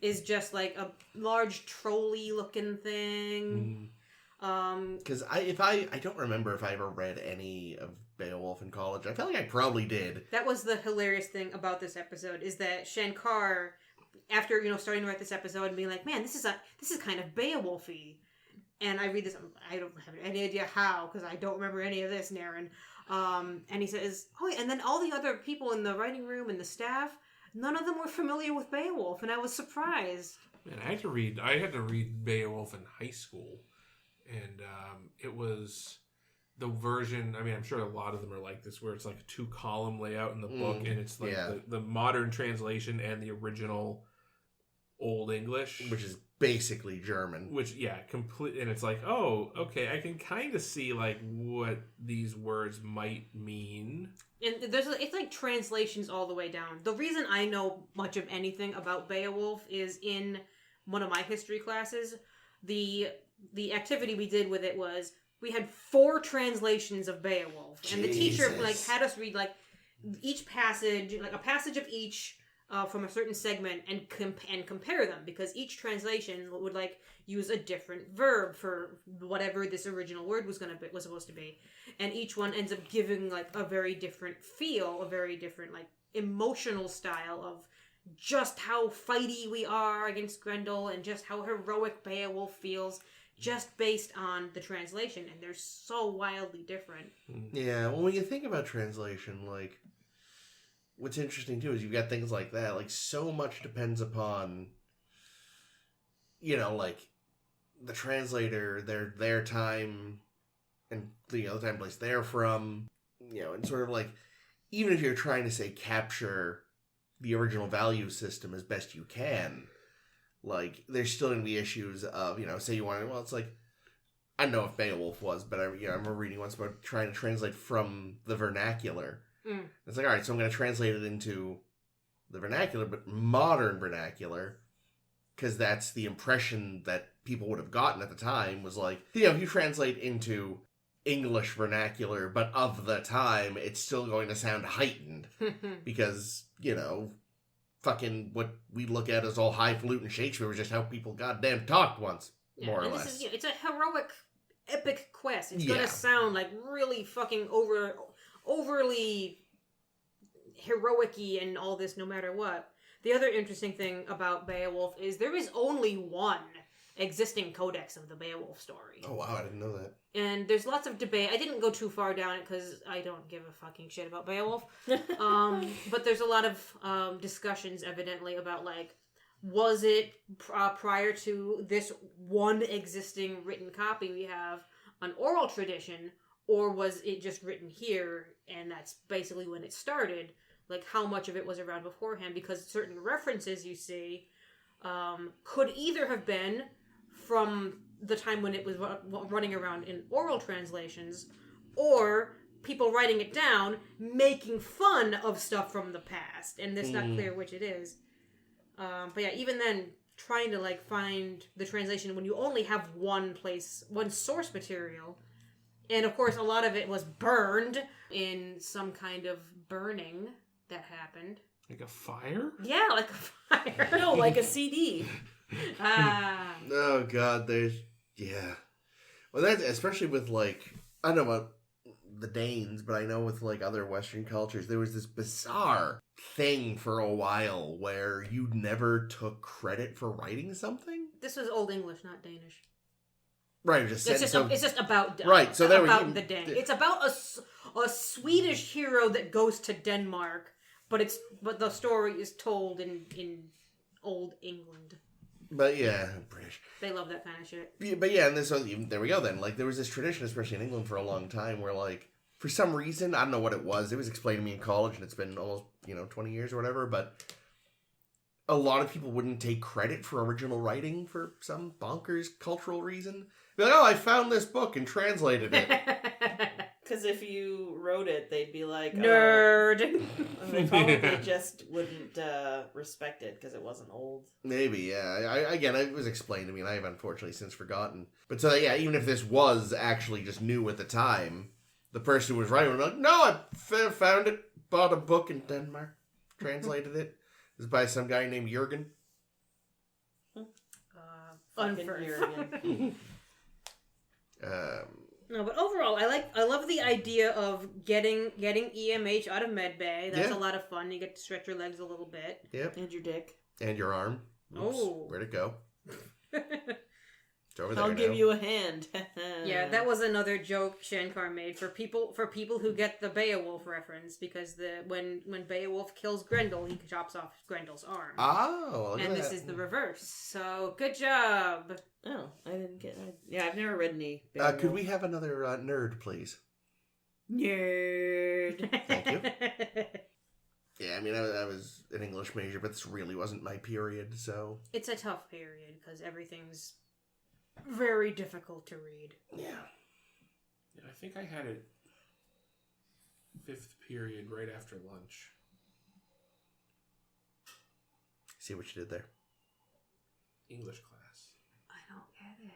is just like a large trolley-looking thing. Because I don't remember if I ever read any of Beowulf in college. I feel like I probably did. That was the hilarious thing about this episode is that Shankar, after starting to write this episode and being like, man, this is kind of Beowulf-y. And I read this, I don't have any idea how, because I don't remember any of this, Naren. And he says, oh, yeah, and then all the other people in the writing room and the staff, none of them were familiar with Beowulf, and I was surprised. Man, I had to read Beowulf in high school, and it was the version, I mean, I'm sure a lot of them are like this, where it's like a 2-column layout in the book, and it's like the modern translation and the original Old English, which is basically German. Which, complete, and it's like, oh, okay, I can kind of see like what these words might mean. And it's like translations all the way down. The reason I know much of anything about Beowulf is in one of my history classes. The activity we did with it was we had 4 translations of Beowulf, and the teacher like had us read like each passage, like a passage of each from a certain segment, and compare them, because each translation would like use a different verb for whatever this original word was supposed to be, and each one ends up giving like a very different feel, a very different like emotional style of just how fighty we are against Grendel, and just how heroic Beowulf feels, just based on the translation, and they're so wildly different. Yeah, well, when you think about translation, like, what's interesting too is you've got things like that. Like, so much depends upon, you know, like the translator, their time, and the other time place they're from, you know, and sort of like, even if you're trying to say capture the original value system as best you can, like, there's still going to be issues of, you know, say you want to, well, it's like, I don't know if Beowulf was, but I remember reading once about trying to translate from the vernacular. It's like, all right, so I'm going to translate it into the vernacular, but modern vernacular, because that's the impression that people would have gotten at the time, was like, you know, if you translate into English vernacular, but of the time, it's still going to sound heightened, because, you know, fucking what we look at as all highfalutin Shakespeare was just how people goddamn talked once, more or less. It's a heroic, epic quest. It's gonna sound like really fucking overly heroic-y and all this, no matter what. The other interesting thing about Beowulf is there is only one existing codex of the Beowulf story. Oh wow, I didn't know that. And there's lots of debate. I didn't go too far down it because I don't give a fucking shit about Beowulf. But there's a lot of discussions, evidently, about, like, was it prior to this one existing written copy we have an oral tradition, or was it just written here, and that's basically when it started? Like, how much of it was around beforehand? Because certain references you see could either have been from the time when it was running around in oral translations, or people writing it down, making fun of stuff from the past, and it's not clear which it is. But yeah, even then, trying to like find the translation when you only have one source material, and of course a lot of it was burned in some kind of burning that happened. Like a fire? Yeah, like a fire. No, like a CD. Oh god, well, that's especially with, like, I don't know about the Danes, but I know with, like, other Western cultures, there was this bizarre thing for a while where you never took credit for writing something. This was Old English, not Danish. Right, It's just about right. So there about the Dane. It's about a Swedish hero that goes to Denmark, but the story is told in Old England. But yeah, British. They love that kind of shit. But yeah, and there we go then. Like, there was this tradition, especially in England for a long time, where, like, for some reason, I don't know what it was. It was explained to me in college, and it's been almost, 20 years or whatever, but a lot of people wouldn't take credit for original writing for some bonkers cultural reason. Be like, oh, I found this book and translated it. Because if you wrote it, they'd be like, nerd. They probably just wouldn't respect it because it wasn't old. Maybe, yeah. Again, it was explained to me, and I have unfortunately since forgotten. But so, yeah, even if this was actually just new at the time, the person who was writing was like, no, I found it, bought a book in Denmark, translated it. It was by some guy named Jürgen. Jürgen. No, but overall, I love the idea of getting EMH out of medbay. That's a lot of fun. You get to stretch your legs a little bit. Yep. And your dick. And your arm. Oops, Oh. where'd it go? It's over there I'll now. give you a hand. Yeah, that was another joke Shankar made for people who get the Beowulf reference, because when Beowulf kills Grendel, he chops off Grendel's arm. Oh, look at and this that. is the reverse. So good job. Oh, I didn't get. Yeah, I've never read any. Could we have another nerd, please? Nerd. Thank you. Yeah, I mean, I was an English major, but this really wasn't my period, so... It's a tough period, because everything's very difficult to read. Yeah. Yeah, I think I had it 5th period right after lunch. See what you did there. English class. I don't get it.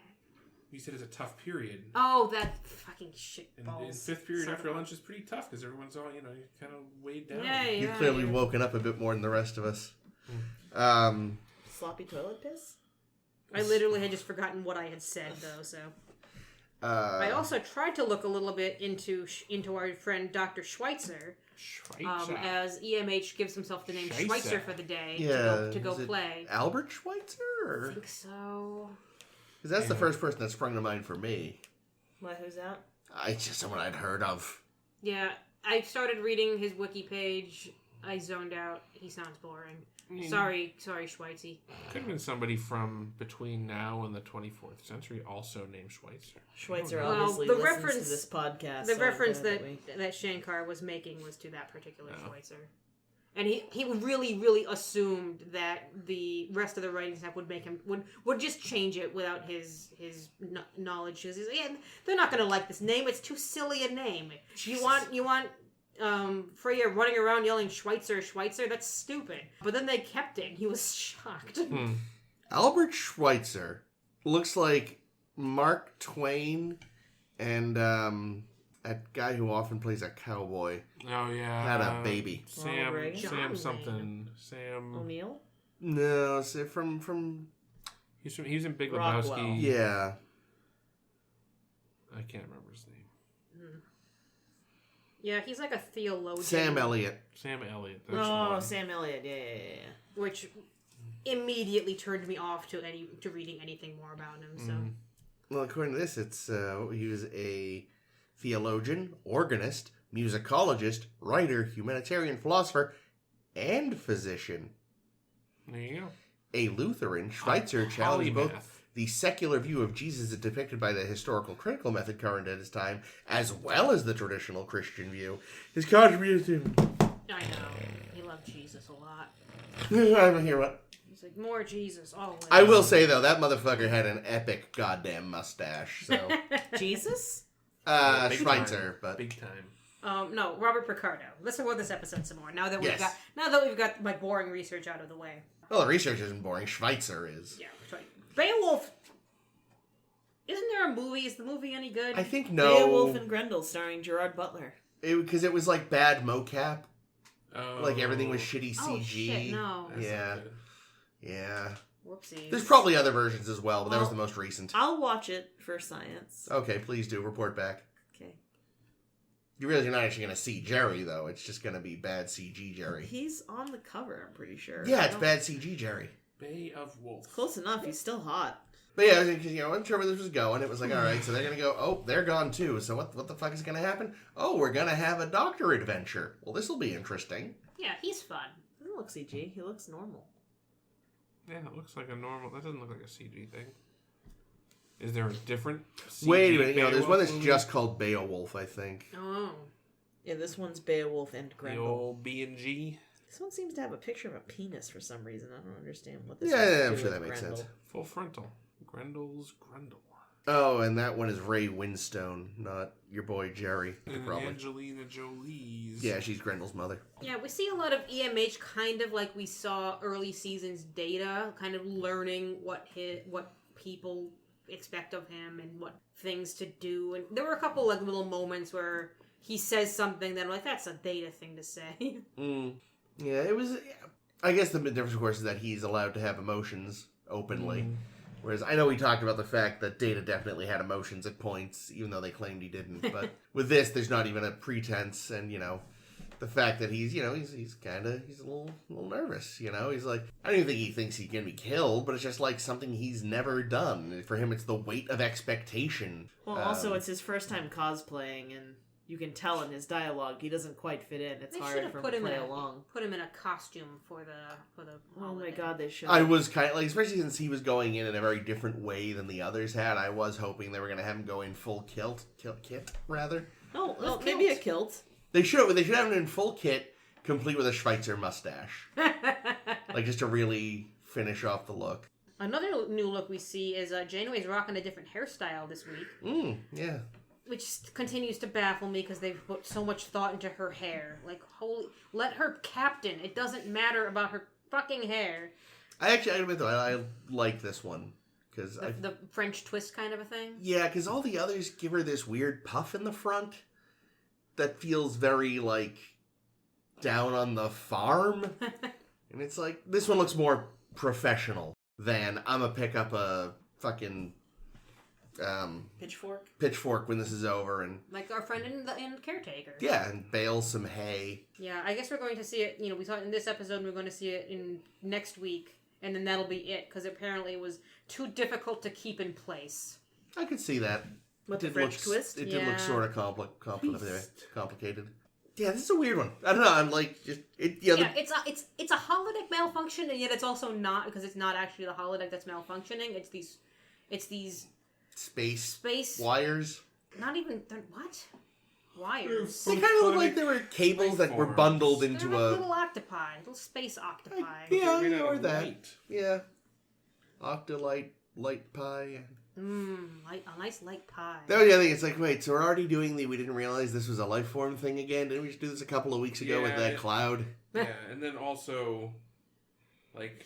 You said it's a tough period. Oh, that fucking shit And balls. 5th period Son after of a- lunch is pretty tough because everyone's all, kind of weighed down. Yeah, You've yeah, clearly yeah. woken up a bit more than the rest of us. Sloppy toilet piss? I literally had just forgotten what I had said, though, so... I also tried to look a little bit into our friend Dr. Schweitzer, Schweitzer. as EMH gives himself the name Schweitzer. Schweitzer for the day Yeah, to go is it play. Albert Schweitzer? I think so. Because that's the first person that sprung to mind for me. What, who's that? It's just someone I'd heard of. Yeah, I started reading his wiki page. I zoned out. He sounds boring. Sorry, Schweitzer. Could have been somebody from between now and the 24th century also named Schweitzer. Schweitzer Well, obviously the listens reference- to this podcast. The so reference I'm glad that Shankar was making was to that particular Oh. Schweitzer. And he really, really assumed that the rest of the writing staff would make him would just change it without his knowledge. Yeah, they're not going to like this name. It's too silly a name. You want Freya running around yelling Schweitzer, Schweitzer? That's stupid. But then they kept it. He was shocked. Albert Schweitzer looks like Mark Twain and that guy who often plays a cowboy Oh, yeah. had a baby. Sam Reagan? John Sam Wayne. something. Sam... O'Neill? No, say from He was in Big Rockwell. Lebowski. yeah. I can't remember his name. Yeah, he's like a theologian. Sam Elliott. Sam Elliott. That's Oh, one. Sam Elliott. Yeah. Which immediately turned me off to reading anything more about him. So Well, according to this, it's he was a theologian, organist, musicologist, writer, humanitarian philosopher, and physician. There you go. A Lutheran, Schweitzer challenged both Polymath. the secular view of Jesus as depicted by the historical critical method current at his time, as well as the traditional Christian view. His contribution... I know he loved Jesus a lot. I don't hear what... He's like, more Jesus always. I will say, though, that motherfucker had an epic goddamn mustache, so... Jesus? Big Schweitzer, time. but... Big time. No, Robert Picardo. Let's talk about this episode some more. Now that we've Yes. got my boring research out of the way. Well, the research isn't boring. Schweitzer is. Yeah, that's right. Beowulf. Isn't there a movie? Is the movie any good? I think no... Beowulf and Grendel starring Gerard Butler. Because it was like bad mocap. Oh. Like everything was shitty CG. Oh shit! No. That's Yeah. not good. Yeah. Whoopsies. There's probably other versions as well, but that was Well- the most recent. I'll watch it for science. Okay, please do. Report back. Okay. You realize you're not actually going to see Jerry, though. It's just going to be bad CG Jerry. He's on the cover, I'm pretty sure. Yeah, I it's don't- bad CG Jerry. Bay of Wolves. Close enough. He's still hot. But yeah, because I wasn't sure where this was going. It was like, all right, so they're going to go, oh, they're gone too. So what the fuck is going to happen? Oh, we're going to have a doctor adventure. Well, this will be interesting. Yeah, he's fun. He doesn't look CG. He looks normal. Yeah, it looks like a normal... That doesn't look like a CG thing. Is there a different CG Wait a minute, there's Beowulf one that's movie? just called Beowulf, I think. Oh. Yeah, this one's Beowulf and The Grendel. old B&G. This one seems to have a picture of a penis for some reason. I don't understand what this Yeah, has to I'm do sure with that makes Grendel. sense. Full frontal. Grendel's Grendel. Oh, and that one is Ray Winstone, not your boy Jerry, And probably. Angelina Jolie's. Yeah, she's Grendel's mother. Yeah, we see a lot of EMH kind of like we saw early seasons Data, kind of learning what people expect of him and what things to do. And there were a couple like little moments where he says something that I'm like, that's a Data thing to say. Yeah, it was... I guess the difference, of course, is that he's allowed to have emotions openly. Whereas I know we talked about the fact that Data definitely had emotions at points, even though they claimed he didn't. But with this, there's not even a pretense, and, the fact that he's, he's a little nervous, He's like, I don't even think he thinks he can be killed, but it's just like something he's never done. For him, it's the weight of expectation. Well, also, it's his first time cosplaying, and you can tell in his dialogue he doesn't quite fit in. It's hard for him to play along. Put him in a costume for the Oh my god, they should. I was kind of like, especially since he was going in a very different way than the others had, I was hoping they were going to have him go in full kit, rather. Oh, maybe a kilt. They should have him in full kit, complete with a Schweitzer mustache. Like, just to really finish off the look. Another new look we see is Janeway's rocking a different hairstyle this week. Yeah. Which continues to baffle me because they've put so much thought into her hair. Like, let her captain. It doesn't matter about her fucking hair. I admit, though, I like this one. Cause the French twist kind of a thing? Yeah, because all the others give her this weird puff in the front that feels very, like, down on the farm. And it's like, this one looks more professional than I'm gonna pick up a fucking pitchfork when this is over, and like our friend in Caretaker. Yeah, and bale some hay. Yeah, I guess we're going to see it. We saw it in this episode, and we're going to see it in next week, and then that'll be it because apparently it was too difficult to keep in place. I could see that. What, the French twist? It did look sort of complicated. Yeah, this is a weird one. I don't know. I'm like, it's a holodeck malfunction, and yet it's also not, because it's not actually the holodeck that's malfunctioning. It's these space wires. Not even what wires? They kind of look like they were cables that were bundled into They're like little octopi, little space octopi. Or that. Light. Yeah, octolite, light pie. A nice light pie. That was the other thing. It's like, wait, so we're already doing we didn't realize this was a life form thing again? Didn't we just do this a couple of weeks ago with that cloud? Yeah, and then also, like,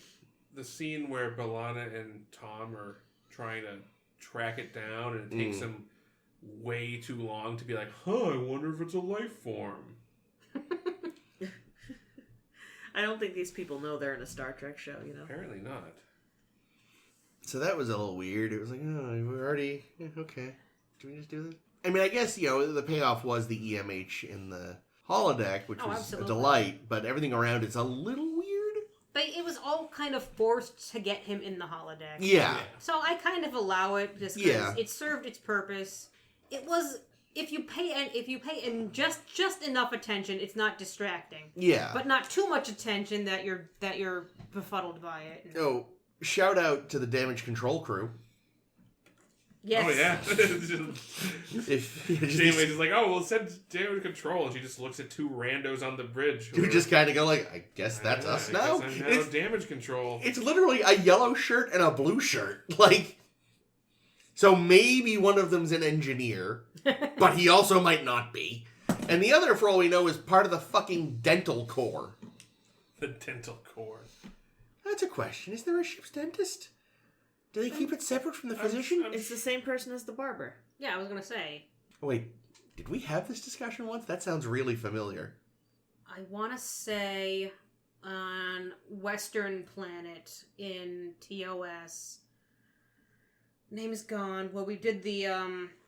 the scene where B'Elanna and Tom are trying to track it down, and it takes them way too long to be like, I wonder if it's a life form. I don't think these people know they're in a Star Trek show, Apparently not. So that was a little weird. It was like, we're already... okay. Do we just do this? I mean, I guess, the payoff was the EMH in the holodeck, which was absolutely a delight, but everything around it's a little weird. But it was all kind of forced to get him in the holodeck. Yeah. So I kind of allow it just because it served its purpose. It was... If you pay just enough attention, it's not distracting. Yeah. But not too much attention that you're befuddled by it. Oh, shout out to the damage control crew. Yes. Oh yeah. Janeway's just like, we'll send damage control, and she just looks at two randos on the bridge. Who just kind of go like, I guess that's us now. It's damage control. It's literally a yellow shirt and a blue shirt, like. So maybe one of them's an engineer, but he also might not be. And the other, for all we know, is part of the fucking dental corps. The dental corps. That's a question. Is there a ship's dentist? Do they keep it separate from the physician? It's the same person as the barber. Yeah, I was going to say. Oh, wait, did we have this discussion once? That sounds really familiar. I want to say on Western Planet in TOS... Name is gone. Well, we did the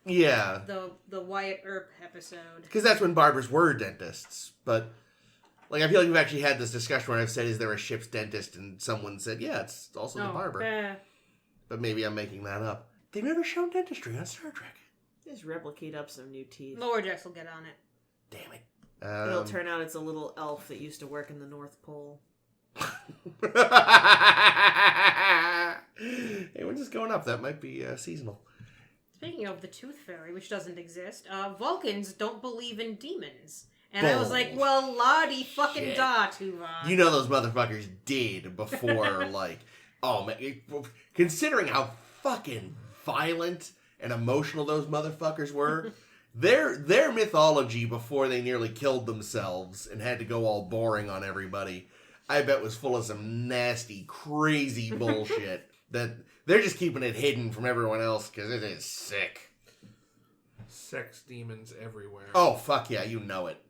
Wyatt Earp episode. Because that's when barbers were dentists. But, like, I feel like we've actually had this discussion where I've said, is there a ship's dentist? And someone said, yeah, it's also the barber. But maybe I'm making that up. They've never shown dentistry on Star Trek. Just replicate up some new teeth. Lower Decks will get on it. Damn it. It'll turn out it's a little elf that used to work in the North Pole. Hey, when's this going up? That might be seasonal. Speaking of the Tooth Fairy, which doesn't exist, Vulcans don't believe in demons. And I was like, well, la-di fucking da, Tuvan. You know those motherfuckers did before, like, oh, man. Considering how fucking violent and emotional those motherfuckers were, their mythology before they nearly killed themselves and had to go all boring on everybody, I bet was full of some nasty, crazy bullshit that they're just keeping it hidden from everyone else because it is sick. Sex demons everywhere. Oh, fuck yeah, you know it.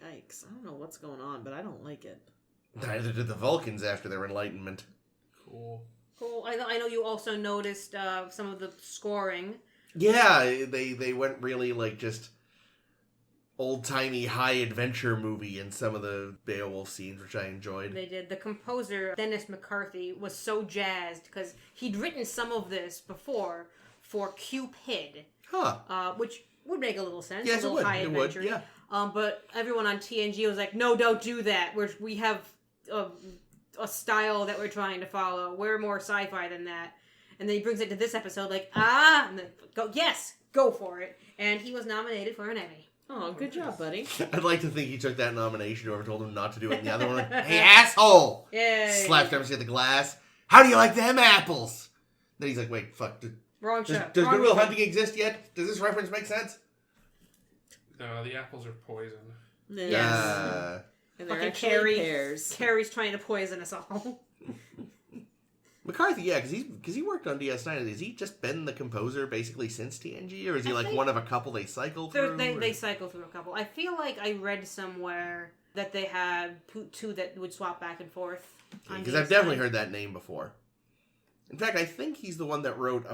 Yikes. I don't know what's going on, but I don't like it. Neither did the Vulcans after their enlightenment. Cool. I know you also noticed some of the scoring. Yeah, they went really, like, just old-timey high adventure movie in some of the Beowulf scenes, which I enjoyed. They did. The composer, Dennis McCarthy, was so jazzed because he'd written some of this before for Cupid, which would make a little sense. Yes, a little high it adventure. would, yeah. But everyone on TNG was like, no, don't do that. We have a style that we're trying to follow. We're more sci-fi than that. And then he brings it to this episode like, and then go for it. And he was nominated for an Emmy. Oh, good job, buddy. I'd like to think he took that nomination, whoever told him not to do it, and the other one, hey, asshole! Yay. Slapped him at the glass. How do you like them apples? Then he's like, wait, fuck. Wrong show. Does Wrong Goodwill movie. Hunting exist yet? Does this reference make sense? No, the apples are poison. Yes. And they're Fucking actually pears. Carrie's trying to poison us all. McCarthy, yeah, because he worked on DS9. Has he just been the composer basically since TNG, or is he I like think one of a couple they cycle through? They cycle through a couple. I feel like I read somewhere that they had two that would swap back and forth. Because I've definitely heard that name before. In fact, I think he's the one that wrote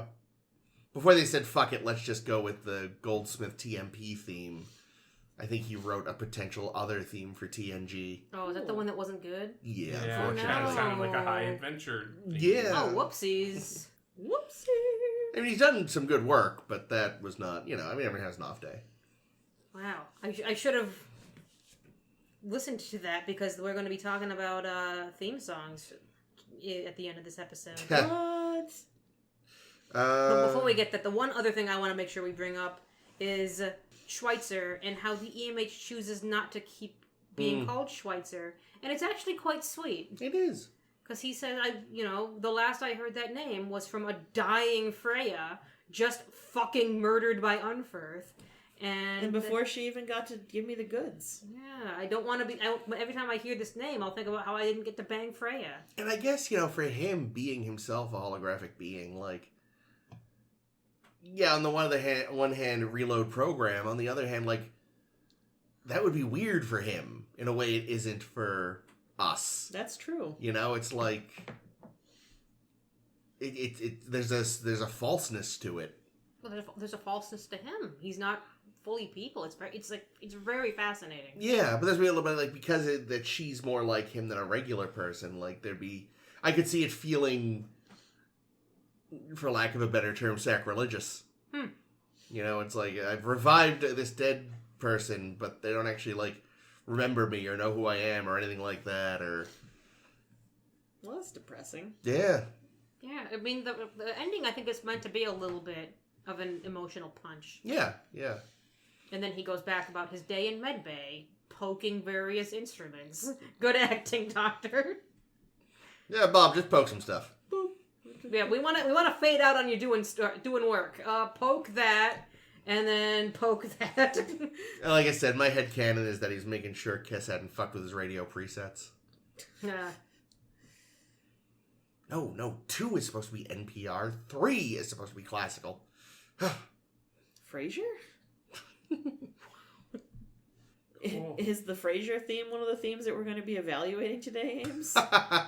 before they said, fuck it, let's just go with the Goldsmith TMP theme. I think he wrote a potential other theme for TNG. Oh, is that the one that wasn't good? Yeah, Yeah, it unfortunately. kind of sounded like a high adventure thing. Yeah. Oh, whoopsies. Whoopsie. I mean, he's done some good work, but that was not, everyone has an off day. Wow. I should have listened to that because we're going to be talking about theme songs at the end of this episode. What? But before we get that, the one other thing I want to make sure we bring up is Schweitzer and how the EMH chooses not to keep being called Schweitzer. And it's actually quite sweet. It is. Because he said, the last I heard that name was from a dying Freya just fucking murdered by Unferth. And before she even got to give me the goods. Yeah, I don't want to be... every time I hear this name, I'll think about how I didn't get to bang Freya. And I guess, for him being himself a holographic being, like... Yeah, on the one hand, reload program. On the other hand, like... That would be weird for him, in a way it isn't for us. That's true. It's like... There's a falseness to it. Well, there's a falseness to him. He's not fully people. It's very fascinating. Yeah, but there's a little bit like because that she's more like him than a regular person. Like I could see it feeling, for lack of a better term, sacrilegious. It's like I've revived this dead person, but they don't actually like remember me or know who I am or anything like that. Or Well, that's depressing. Yeah. Yeah, I mean the ending I think is meant to be a little bit of an emotional punch. Yeah. And then he goes back about his day in medbay, poking various instruments. Good acting, Doctor. Yeah, Bob, just poke some stuff. Boop. Yeah, we want to fade out on you doing work. Poke that, and then poke that. Like I said, my headcanon is that he's making sure Kiss hadn't fucked with his radio presets. No, 2 is supposed to be NPR. 3 is supposed to be classical. Frasier? Is the Frasier theme one of the themes that we're going to be evaluating today, Ames?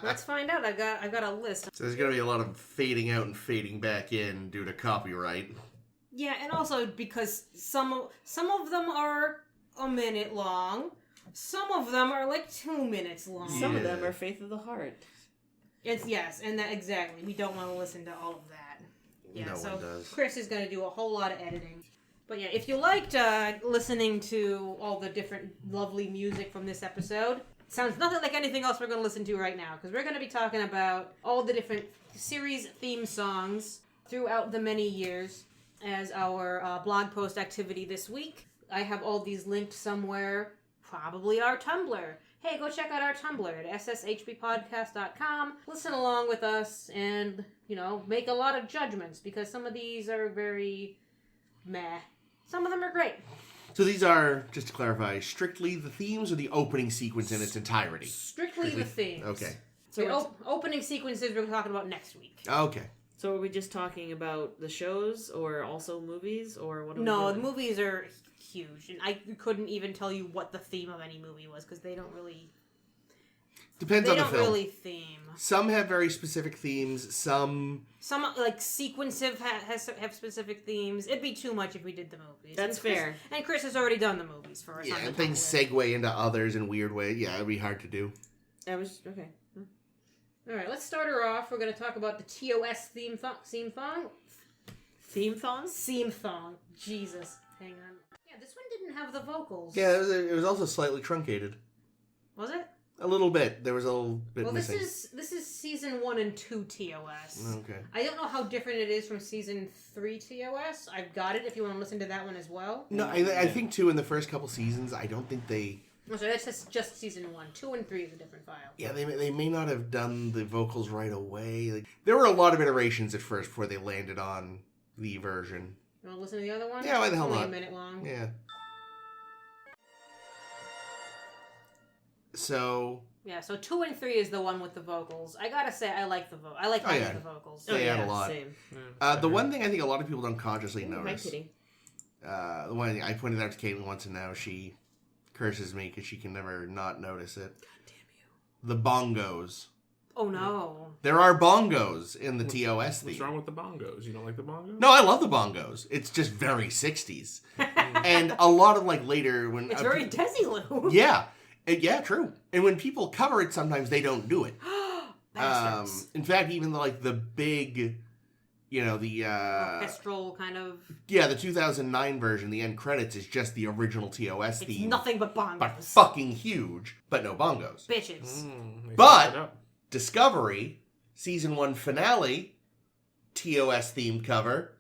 Let's find out. I've got a list. So there's going to be a lot of fading out and fading back in due to copyright. Yeah, and also because some of them are a minute long. Some of them are like 2 minutes long. Some of them are Faith of the Heart. And that exactly. We don't want to listen to all of that. Yeah, no so one does. Chris is going to do a whole lot of editing. But yeah, if you liked listening to all the different lovely music from this episode, sounds nothing like anything else we're going to listen to right now, because we're going to be talking about all the different series theme songs throughout the many years as our blog post activity this week. I have all these linked somewhere, probably our Tumblr. Hey, go check out our Tumblr at sshbpodcast.com. Listen along with us and, make a lot of judgments, because some of these are very meh. Some of them are great. So these are, just to clarify, strictly the themes or the opening sequence in its entirety? Strictly the themes. Okay. The opening sequences we're talking about next week. Okay. So are we just talking about the shows or also movies, or what are we No, doing? the movies are huge, and I couldn't even tell you what the theme of any movie was, because they don't really... Depends They on the don't film. really theme. Some have very specific themes. Some like sequences have specific themes. It'd be too much if we did the movies. That's fair. And Chris has already done the movies for us. yeah, on the and things topic. segue into others in weird ways. Yeah, it'd be hard to do. I was okay. All right, let's start her off. We're going to talk about the TOS theme thong. Theme thong? Theme thong. Jesus. Hang on. Yeah, this one didn't have the vocals. Yeah, it was also slightly truncated. Was it? A little bit. There was a little bit Well, missing. this is season 1 and 2 TOS. Okay. I don't know how different it is from season 3 TOS. I've got it if you want to listen to that one as well. No, I think too in the first couple seasons, I don't think they. Oh, so that's just season 1. 2 and 3 is a different file. Yeah, they may not have done the vocals right away. Like, there were a lot of iterations at first before they landed on the version. You want to listen to the other one? Yeah, why the hell Only not? a minute long. Yeah. So Yeah, so 2 and 3 is the one with the vocals. I gotta say, I like the yeah. the vocals. They add a lot. Same. the one thing I think a lot of people don't consciously Ooh, hi, notice. kitty. The one I pointed out to Caitlin once, and now she curses me because she can never not notice it. God damn you. The bongos. Oh no. There are bongos in the TOS What's theme. wrong with the bongos? You don't like the bongos? No, I love the bongos. It's just very 60s. And a lot of like later when It's very Desilu. yeah. Yeah, true. And when people cover it, sometimes they don't do it. Bastards. In fact, even the big, the Orchestral kind of. yeah, the 2009 version, the end credits is just the original TOS It's theme, nothing but bongos. but fucking huge, but no bongos. Bitches. They But- fucked it up. Discovery season 1 finale TOS themed cover,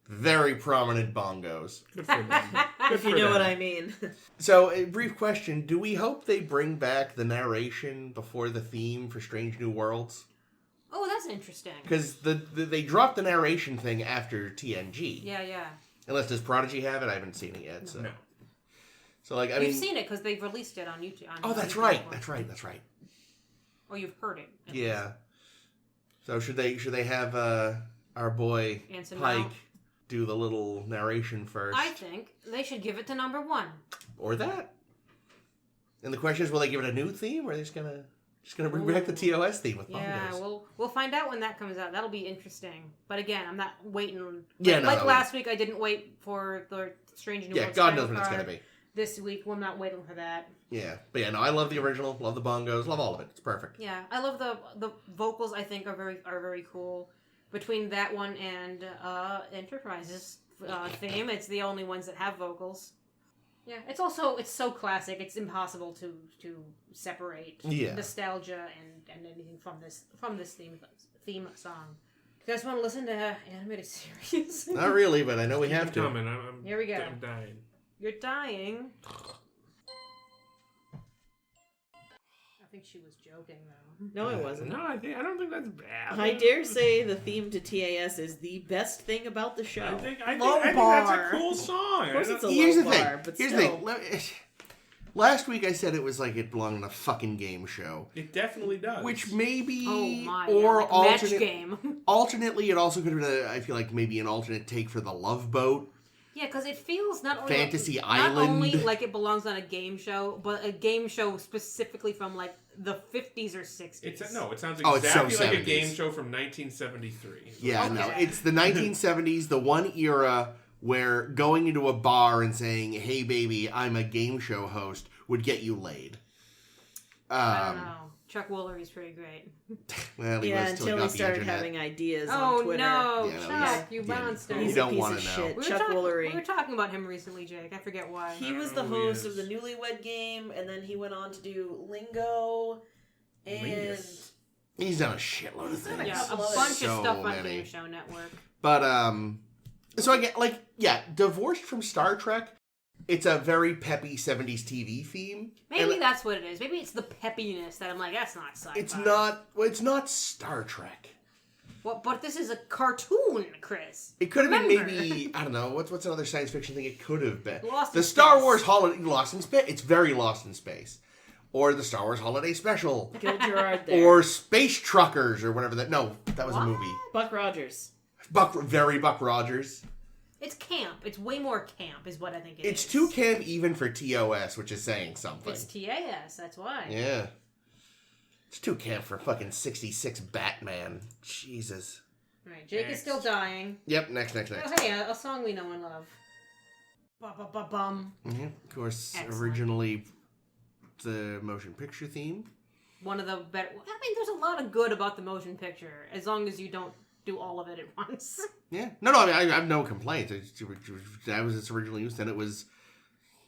very prominent bongos. Good for them. Good If you for know them. what I mean. So, a brief question: do we hope they bring back the narration before the theme for Strange New Worlds? Oh, that's interesting. Because they dropped the narration thing after TNG. Yeah. Unless does Prodigy have it? I haven't seen it yet. So, No. so like I You've mean, seen it because they've released it on YouTube. oh, that's right. That's right. Or you've heard it. at Yeah. least. So should they have our boy Anson Pike Mount. do the little narration first, I think they should give it to number 1. or that? And the question is, will they give it a new theme, or are they just gonna bring back the TOS theme with bongos? Yeah, we'll find out when that comes out. That'll be interesting. But again, I'm not waiting. Yeah, like no. last week, I didn't wait for the Strange New Yeah, Worlds God title knows when it's card. gonna be. This week, we're not waiting for that. Yeah, but yeah, no, I love the original, love the bongos, love all of it. It's perfect. Yeah, I love the vocals. I think are very cool. Between that one and Enterprise's theme, it's the only ones that have vocals. Yeah, it's so classic. It's impossible to separate Yeah. nostalgia and anything from this theme song. You guys want to listen to animated series? Not really, but I know we have Keep to. coming. I'm Here we go. I'm dying. You're dying. I think she was joking though. No, it wasn't. No, I don't think that's bad. I dare say the theme to TAS is the best thing about the show. I think that's bar. a cool song. Of course it's a Here's low the thing. bar, but Here's still. the thing. Last week I said it was like it belonged in a fucking game show, It definitely does. which maybe Oh my! or yeah, like match alternate. game. Alternately, it also could have been. I feel like maybe an alternate take for the Love Boat. Yeah, because it feels not only Fantasy not Island. only like it belongs on a game show, but a game show specifically from like the 50s or 60s. it sounds Oh, it's so exactly like a 70s. game show from 1973. Yeah, Okay. no, it's the 1970s, the one era where going into a bar and saying, "Hey, baby, I'm a game show host," would get you laid. I don't know. Chuck Woolery's pretty great. Well, he Yeah, was till he until he got the started internet. having ideas Oh on Twitter. no, Yeah, no, Chuck, you yeah. monster! You He's don't a piece wanna of know. shit. We were Chuck talking- Woolery. We were talking about him recently, Jake. I forget why. He was I the don't know who he host of is. the Newlywed Game, and then he went on to do Lingo, and Lingus. He's done a shitload of things. Yeah, a Love it. bunch So of stuff on many. Game Show Network. But so I get divorced from Star Trek. It's a very peppy 70s TV theme. Maybe And that's what it is. Maybe it's the peppiness that I'm like, that's not sci-fi. it's not. Well, it's not Star Trek. What? But this is a cartoon, Chris. It could have been Remember. maybe, I don't know, what's another science fiction thing it could have been? Lost The in Star Space. Wars Holiday, Lost in Space. It's very Lost in Space. Or the Star Wars Holiday Special. Gil Gerard there. Or Space Truckers or whatever that, no, that was a What? movie. Buck Rogers. Buck Rogers. It's camp. It's way more camp, is what I think it is. It's too camp even for TOS, which is saying something. It's TAS. That's why. Yeah. It's too camp for fucking 66 Batman. Jesus. All right, Jake is still dying. Yep, next. Oh, hey, a song we know and love. Ba-ba-ba-bum. Mm-hmm. Of course, Excellent. originally the motion picture theme. One of the better... I mean, there's a lot of good about the motion picture, as long as you don't do all of it at once. Yeah. No, I mean, I have no complaints. That was its original use. Then it was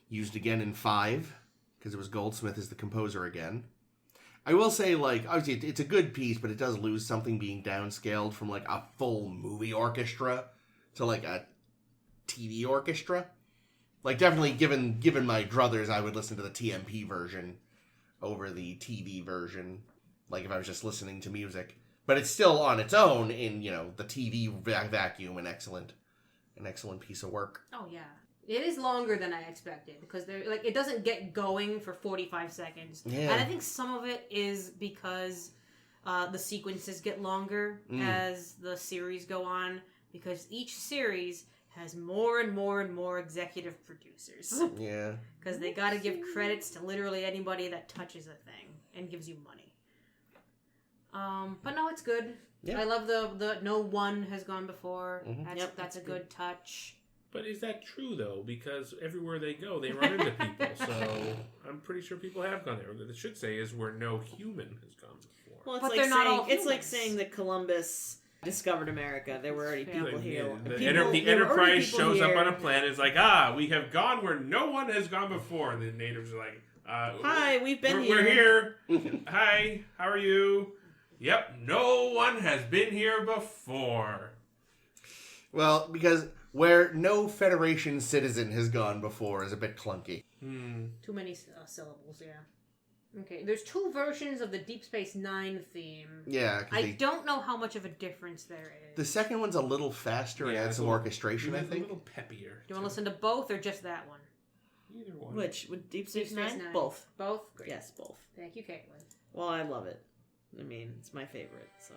used again in 5, because it was Goldsmith as the composer again. I will say, like, obviously it's a good piece, but it does lose something being downscaled from, like, a full movie orchestra to, like, a TV orchestra. Like, definitely, given my druthers, I would listen to the TMP version over the TV version, like, if I was just listening to music. But it's still on its own in, the TV vacuum an excellent piece of work. Oh, yeah. It is longer than I expected, because it doesn't get going for 45 seconds. Yeah. And I think some of it is because the sequences get longer as the series go on, because each series has more and more and more executive producers. Yeah. Because they gotta give credits to literally anybody that touches a thing and gives you money. But no, it's good. Yeah. I love the no one has gone before. Mm-hmm. That's a good touch. But is that true, though? Because everywhere they go, they run into people. So I'm pretty sure people have gone there. What it should say is where no human has gone before. Well, it's But like they're not saying all it's like humans. saying that Columbus discovered America. There were already people Like, here. the People- the there were already Enterprise people shows up here. on a planet. It's like, we have gone where no one has gone before. And the natives are like, Hi, we've been we're here. here. Hi, how are you? Yep, no one has been here before. Well, because where no Federation citizen has gone before is a bit clunky. Too many syllables, yeah. Okay, there's 2 versions of the Deep Space Nine theme. Yeah. I don't know how much of a difference there is. The second one's a little faster and Yeah, adds it's some a little- orchestration, I It's a think. little peppier. Do you want to listen to both or just that one? Either one. Which? With Deep Space Deep Space Nine? Nine. Both. Both? Great. Yes, both. Thank you, Caitlin. Well, I love it. I mean, it's my favorite, so.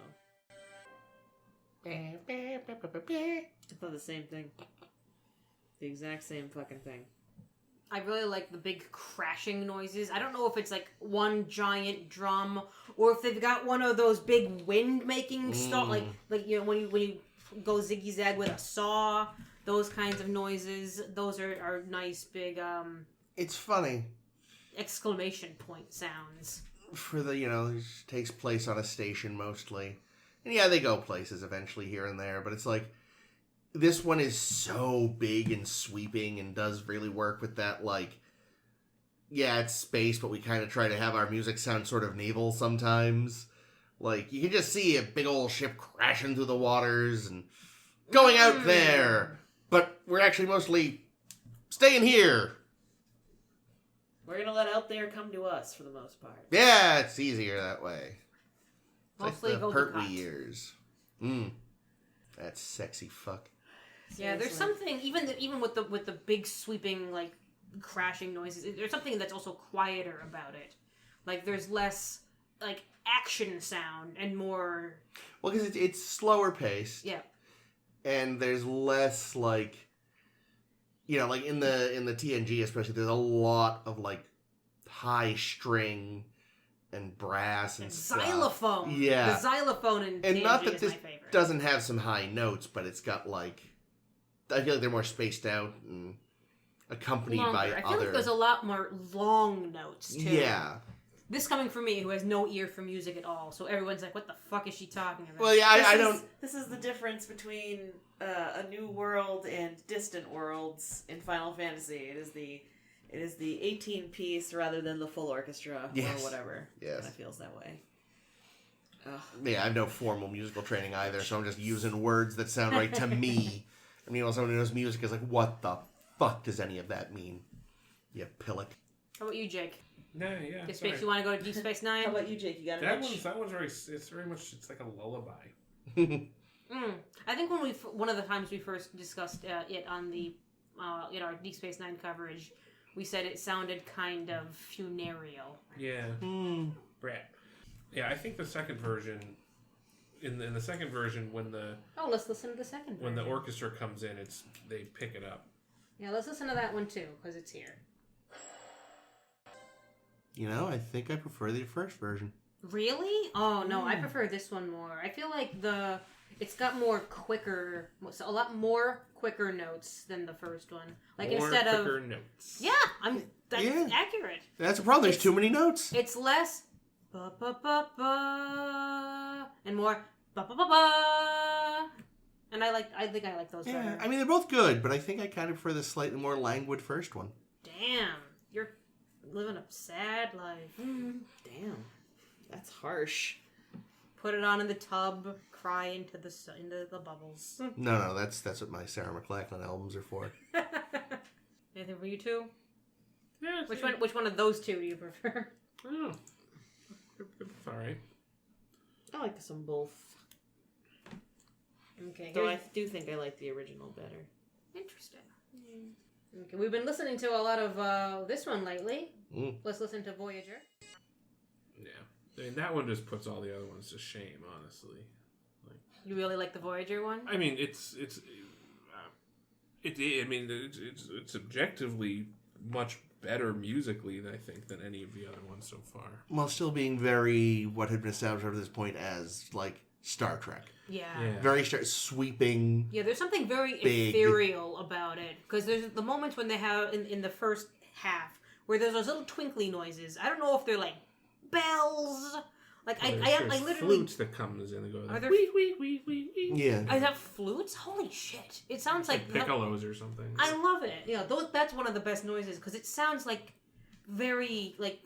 I thought the same thing. The exact same fucking thing. I really like the big crashing noises. I don't know if it's like one giant drum or if they've got one of those big wind making stuff, like when you go ziggy zag with a saw. Those kinds of noises. Those are nice big It's funny. exclamation point sounds. For the, it takes place on a station mostly. And yeah, they go places eventually here and there, but it's like, this one is so big and sweeping and does really work with that, like, yeah, it's space, but we kind of try to have our music sound sort of naval sometimes. Like, you can just see a big old ship crashing through the waters and going out there, but we're actually mostly staying here. We're gonna let out there come to us for the most part. Yeah, it's easier that way. It's Mostly like the Golden Pertwee Cot. years. That sexy fuck. Yeah, there's Seriously. something even with the big sweeping like crashing noises. There's something that's also quieter about it. Like there's less like action sound and more. Well, because it's slower paced. Yeah. And there's less like, like in the TNG especially, there's a lot of like high string and brass and stuff. Xylophone. Yeah. The xylophone in And TNG not that is this my favorite. doesn't have some high notes, but it's got like, I feel like they're more spaced out and accompanied Longer. by I feel other. like there's a lot more long notes too. Yeah. This coming from me, who has no ear for music at all, so everyone's like, "What the fuck is she talking about?" Well, yeah, I don't. This is the difference between a new world and distant worlds in Final Fantasy. It is the 18 piece rather than the full orchestra Yes. or whatever. Yes. Kind of feels that way. Ugh. Yeah, I have no formal musical training either, so I'm just using words that sound right to me. I mean, someone who knows music is like, what the fuck does any of that mean? You pillock. How about you, Jake? Yeah. Deep sorry. Space, you want to go to Deep Space Nine? How about you, Jake? You got an itch? That one's very much, it's like a lullaby. I think one of the times we first discussed it on the our Deep Space Nine coverage, we said it sounded kind of funereal. Yeah. Brat. Yeah, I think the second version, in the second version, when the Let's listen to the second version. when the orchestra comes in, they pick it up. Yeah, let's listen to that one too, because it's here. I think I prefer the first version. Really? Oh, no, I prefer this one more. I feel like it's got a lot more quicker notes than the first one. Like More instead of quicker notes. Yeah, that's accurate. That's a problem. There's too many notes. It's less ba ba ba ba and more ba ba ba ba. And I think I like those Yeah, better. I mean, they're both good, but I think I kind of prefer the slightly more languid first one. Damn, you're living a sad life. Damn. That's harsh. Put it on in the tub, cry into the bubbles. No, that's what my Sarah McLachlan albums are for. Anything for you two? Yeah, Which one of those two do you prefer? Oh, it's all right. I like them both. Okay, Though I do think I like the original better. interesting. Okay, we've been listening to a lot of this one lately. Let's listen to Voyager. Yeah. I mean, that one just puts all the other ones to shame, honestly. You really like the Voyager one? I mean, it's objectively much better musically, I think, than any of the other ones so far. While still being very, what had been established up to this point as, like, Star Trek. Yeah. Very sweeping. Yeah, there's something very big, ethereal about it. Because there's the moments when they have, in the first half, where there's those little twinkly noises. I don't know if they're like bells. Like, I literally... flutes that comes in and goes... Are there... Yeah. Is that flutes? Holy shit. It sounds like... piccolos or something. I love it. Yeah, that's one of the best noises, because it sounds like very, like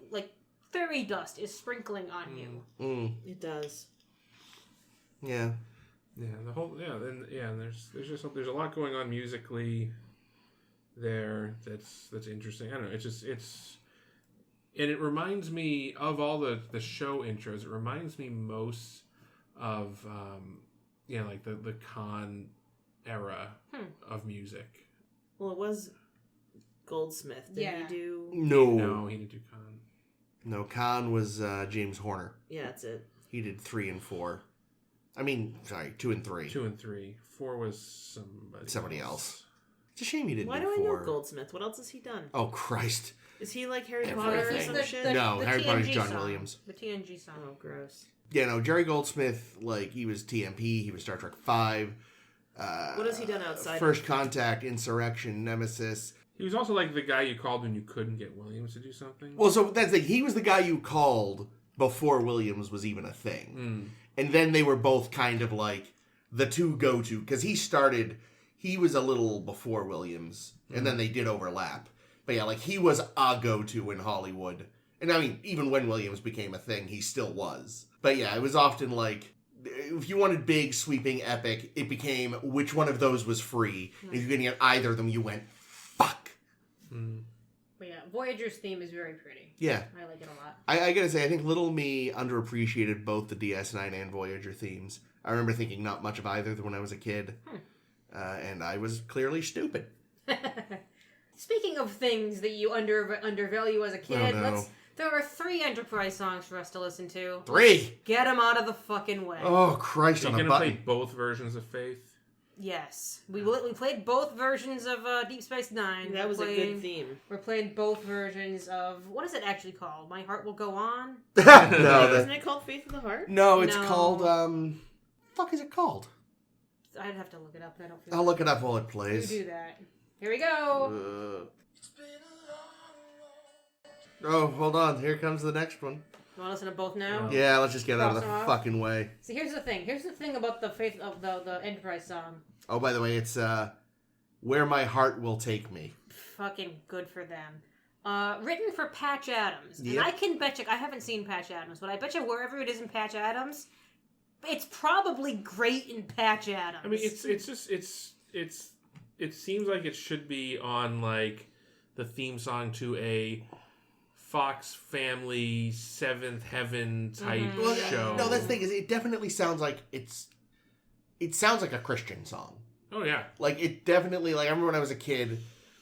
fairy dust is sprinkling on you. It does. Yeah. Yeah, and there's a lot going on musically there that's interesting. I don't know, and it reminds me of all the show intros. It reminds me most of like the Khan era of music. Well, it was Goldsmith. Did he do? No, he didn't do Khan. No, Khan was James Horner. Yeah, that's it. He did 3 and 4. I mean, sorry, 2 and 3. 2 and 3. 4 was somebody else. It's a shame he didn't Why do do I 4. know Goldsmith? What else has he done? Oh, Christ. Is he like Harry Potter or Everything. some shit? No, Harry Potter's TNG John song. Williams. The TNG song. Oh, gross. Yeah, no, Jerry Goldsmith, like, he was TMP, he was Star Trek 5. What has he done outside? First Contact, Insurrection, Nemesis. He was also like the guy you called when you couldn't get Williams to do something. Well, so that's the thing. He was the guy you called before Williams was even a thing. And then they were both kind of like the two go-to, because he was a little before Williams, and then they did overlap. But yeah, like, he was a go-to in Hollywood. And I mean, even when Williams became a thing, he still was. But yeah, it was often like, if you wanted big, sweeping, epic, it became which one of those was free. If you couldn't get either of them, you went, fuck. But yeah, Voyager's theme is very pretty. Yeah. I like it a lot. I gotta say, I think Little Me underappreciated both the DS9 and Voyager themes. I remember thinking not much of either when I was a kid. And I was clearly stupid. Speaking of things that you undervalue as a kid, Oh, no. there are 3 Enterprise songs for us to listen to. 3! Get them out of the fucking way. Oh, Christ, Are on you a gonna play button. both versions of Faith? Yes. We played both versions of Deep Space Nine. That was a good theme. We're playing both versions of... What is it actually called? My Heart Will Go On? No, Isn't it called Faith of the Heart? no, it's No. called, fuck is it called? I'd have to look it up, and I don't feel I'll look it up while it You plays. do that. Here we go. Oh, hold on. Here comes the next one. You want to listen to both now? Yeah, let's just get out of the Cross them off. fucking way. See, here's the thing. Here's the thing about the Faith of the Enterprise song. Oh, by the way, it's Where My Heart Will Take Me. Fucking good for them. Written for Patch Adams. Yep. And I can bet you, I haven't seen Patch Adams, but I bet you wherever it is in Patch Adams, it's probably great in Patch Adams. I mean, it seems like it should be on like the theme song to a Fox Family Seventh Heaven type Well, show. no, that's the thing is, it definitely sounds like it sounds like a Christian song. Oh yeah, Like, it definitely, like, I remember when I was a kid,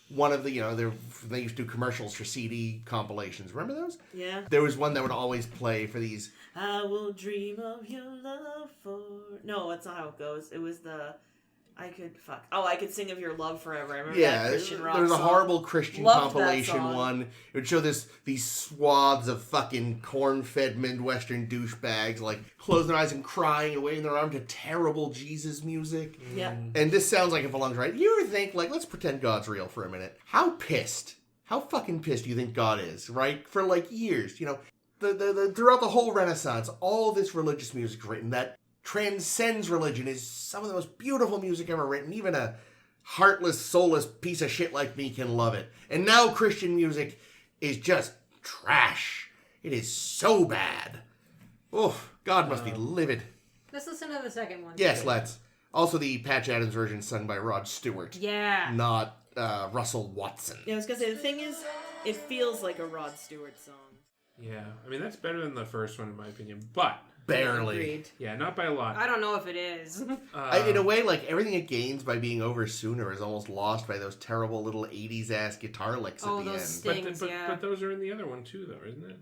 one of the, they used to do commercials for CD compilations. Remember those? Yeah. There was one that would always play for these. I will dream of your love for... No, that's not how it goes. It was the... I could sing of your love forever. I remember Yeah, that Christian rock there's a song. horrible Christian Loved that compilation song. one. It would show these swaths of fucking corn-fed Midwestern douchebags, like, closing their eyes and crying and waving their arm to terrible Jesus music. Yeah. And this sounds like it belongs right. You ever think, like, let's pretend God's real for a minute. How fucking pissed do you think God is, right? For, like, years, you know, throughout the whole Renaissance, all this religious music written that transcends religion is some of the most beautiful music ever written. Even a heartless, soulless piece of shit like me can love it. And now Christian music is just trash. It is so bad. Oh, God must be livid. Let's listen to the second one. Yes, let's. Also, the Patch Adams version sung by Rod Stewart. Yeah. Not Russell Watson. Yeah, I was gonna say, the thing is, it feels like a Rod Stewart song. Yeah, I mean, that's better than the first one, in my opinion. But, Barely. Agreed. yeah, not by a lot. I don't know if it is. In a way, like, everything it gains by being over sooner is almost lost by those terrible little 80s-ass guitar licks at the end. Stings, yeah. But those are in the other one, too, though, isn't it?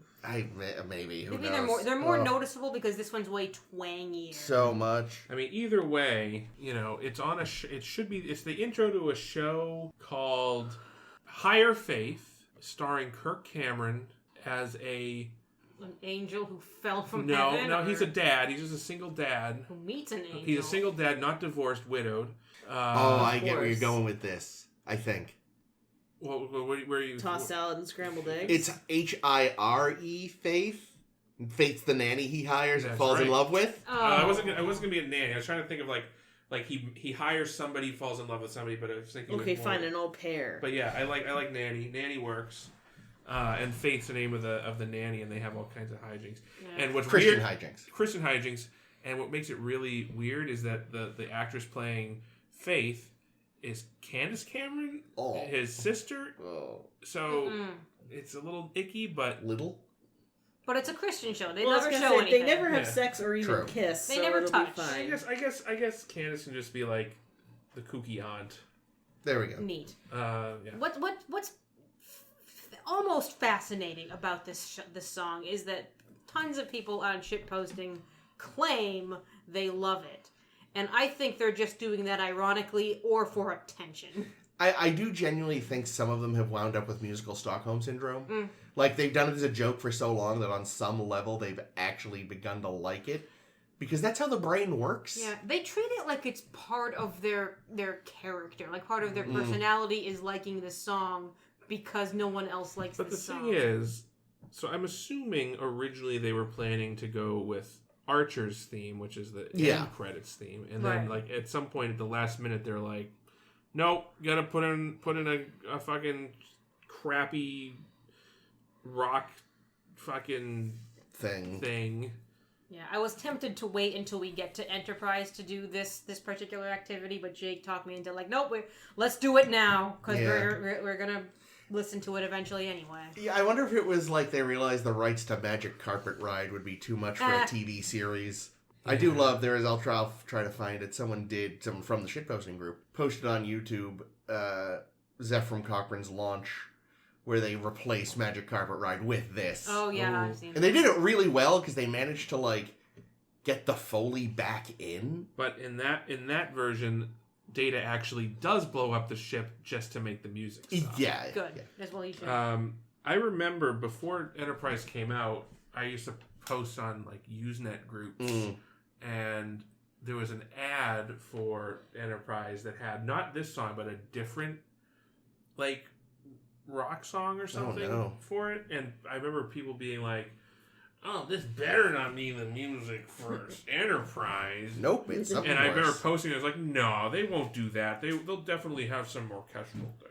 Maybe, who Maybe knows? they're more noticeable because this one's way twangier. So much. I mean, either way, you know, it's on a... it's the intro to a show called Higher Faith, starring Kirk Cameron as an angel who fell from No, heaven? he's a dad. He's just a single dad. Who meets an angel. He's a single dad, not divorced, widowed. I get where you're going with this, I think. Well, where are you... Tossed salad and scrambled eggs. It's Hire Faith. Faith's the nanny he hires and That's falls in right. love with. Oh. I wasn't gonna be a nanny. I was trying to think of like he hires somebody, falls in love with somebody, but I was thinking okay, of more, fine, an au pair. But yeah, I like nanny. Nanny works. And Faith's the name of the nanny, and they have all kinds of hijinks. Yeah. And what's Christian weird, hijinks. Christian hijinks. And what makes it really weird is that the actress playing Faith is Candace Cameron, his sister. Oh. So it's a little icky, but Little? But it's a Christian show. They Well, I was never gonna show say, anything. they never have Yeah. sex or even True. kiss. They so never it'll touch. Be fine. I guess Candace can just be like the kooky aunt. There we go. Neat. Yeah. What's almost fascinating about this song is that tons of people on shitposting claim they love it. And I think they're just doing that ironically or for attention. I do genuinely think some of them have wound up with musical Stockholm Syndrome. Like, they've done it as a joke for so long that on some level they've actually begun to like it. Because that's how the brain works. Yeah, they treat it like it's part of their character. Like part of their personality is liking this song because no one else likes But the this song. thing is, so I'm assuming originally they were planning to go with Archer's theme, which is the end credits theme, and then like at some point at the last minute they're like, nope, gotta put in a fucking crappy rock fucking thing. Yeah, I was tempted to wait until we get to Enterprise to do this particular activity, but Jake talked me into like, nope, let's do it now because we're gonna listen to it eventually anyway. Yeah, I wonder if it was like they realized the rights to Magic Carpet Ride would be too much for a TV series. I do love, I'll try to find it. Someone from the shitposting group posted on YouTube Zephram Cochrane's launch where they replace Magic Carpet Ride with this. Oh yeah, I've seen it. And they did it really well because they managed to like get the Foley back in. But in that version, Data actually does blow up the ship just to make the music stop. Yeah. Good. Yeah. That's what he should. I remember before Enterprise came out, I used to post on like Usenet groups, and there was an ad for Enterprise that had not this song but a different like rock song or something for it, and I remember people being like, "Oh, this better not mean the music for Enterprise." Nope, it's something And I remember worse. posting, I was like, "No, they won't do that. They'll definitely have some orchestral thing."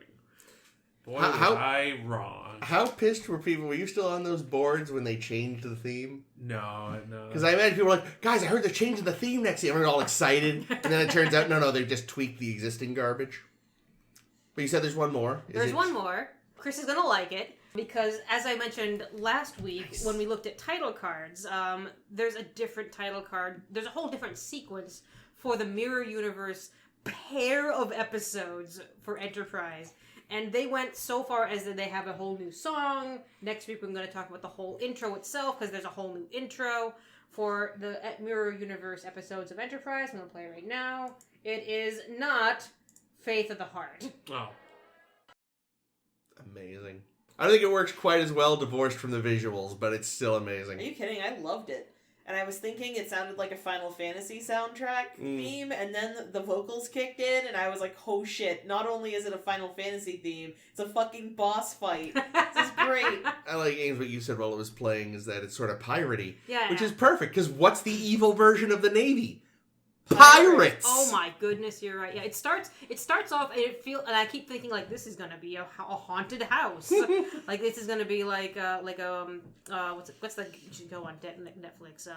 Boy, was I wrong. How pissed were people? Were you still on those boards when they changed the theme? No. Because I imagine people were like, guys, I heard they're changing the theme next year. And we're all excited. And then it turns out, no, they just tweaked the existing garbage. But you said there's one more. There's one more. Chris is going to like it. Because, as I mentioned last week, when we looked at title cards, there's a different title card. There's a whole different sequence for the Mirror Universe pair of episodes for Enterprise. And they went so far as that they have a whole new song. Next week, we're going to talk about the whole intro itself, because there's a whole new intro for the Mirror Universe episodes of Enterprise. I'm going to play it right now. It is not Faith of the Heart. Oh. Amazing. I don't think it works quite as well divorced from the visuals, but it's still amazing. Are you kidding? I loved it. And I was thinking it sounded like a Final Fantasy soundtrack theme, and then the vocals kicked in, and I was like, oh shit, not only is it a Final Fantasy theme, it's a fucking boss fight. This is great. I like, Ames, what you said while it was playing is that it's sort of piratey. Yeah. Which is perfect, because what's the evil version of the Navy? Pirates! Oh my goodness, you're right. Yeah, it starts off and and I keep thinking like this is gonna be a haunted house. Like this is gonna be what's the you should go on Netflix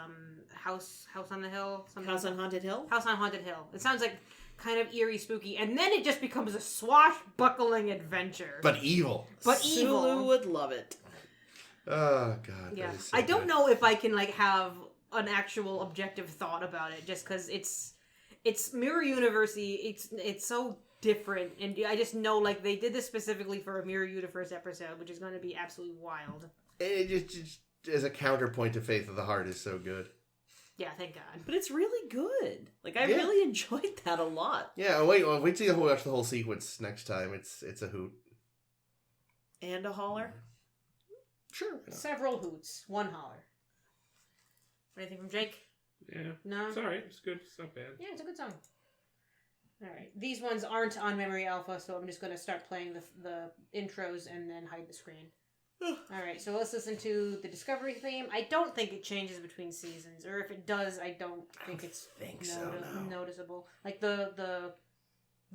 House on the Hill, House on Haunted Hill. House on Haunted Hill. It sounds like kind of eerie, spooky, and then it just becomes a swashbuckling adventure. But evil. Sulu would love it. Oh god. Yeah, that is so I don't good. know if I can like have an actual objective thought about it, just because it's mirror universe-y. It's so different, and I just know like they did this specifically for a mirror universe episode, which is going to be absolutely wild. It just as a counterpoint to Faith of the Heart is so good. Yeah, thank God. But it's really good. Like, I Yeah. really enjoyed that a lot. Yeah, wait till you watch the whole sequence next time. It's a hoot. And a holler. Sure. Several hoots, one holler. Anything from Jake? Yeah. No? It's alright. It's good. It's not bad. Yeah, it's a good song. Alright. These ones aren't on Memory Alpha, so I'm just going to start playing the intros and then hide the screen. Alright, so let's listen to the Discovery theme. I don't think it changes between seasons, or if it does, I don't think it's noticeable. Like, the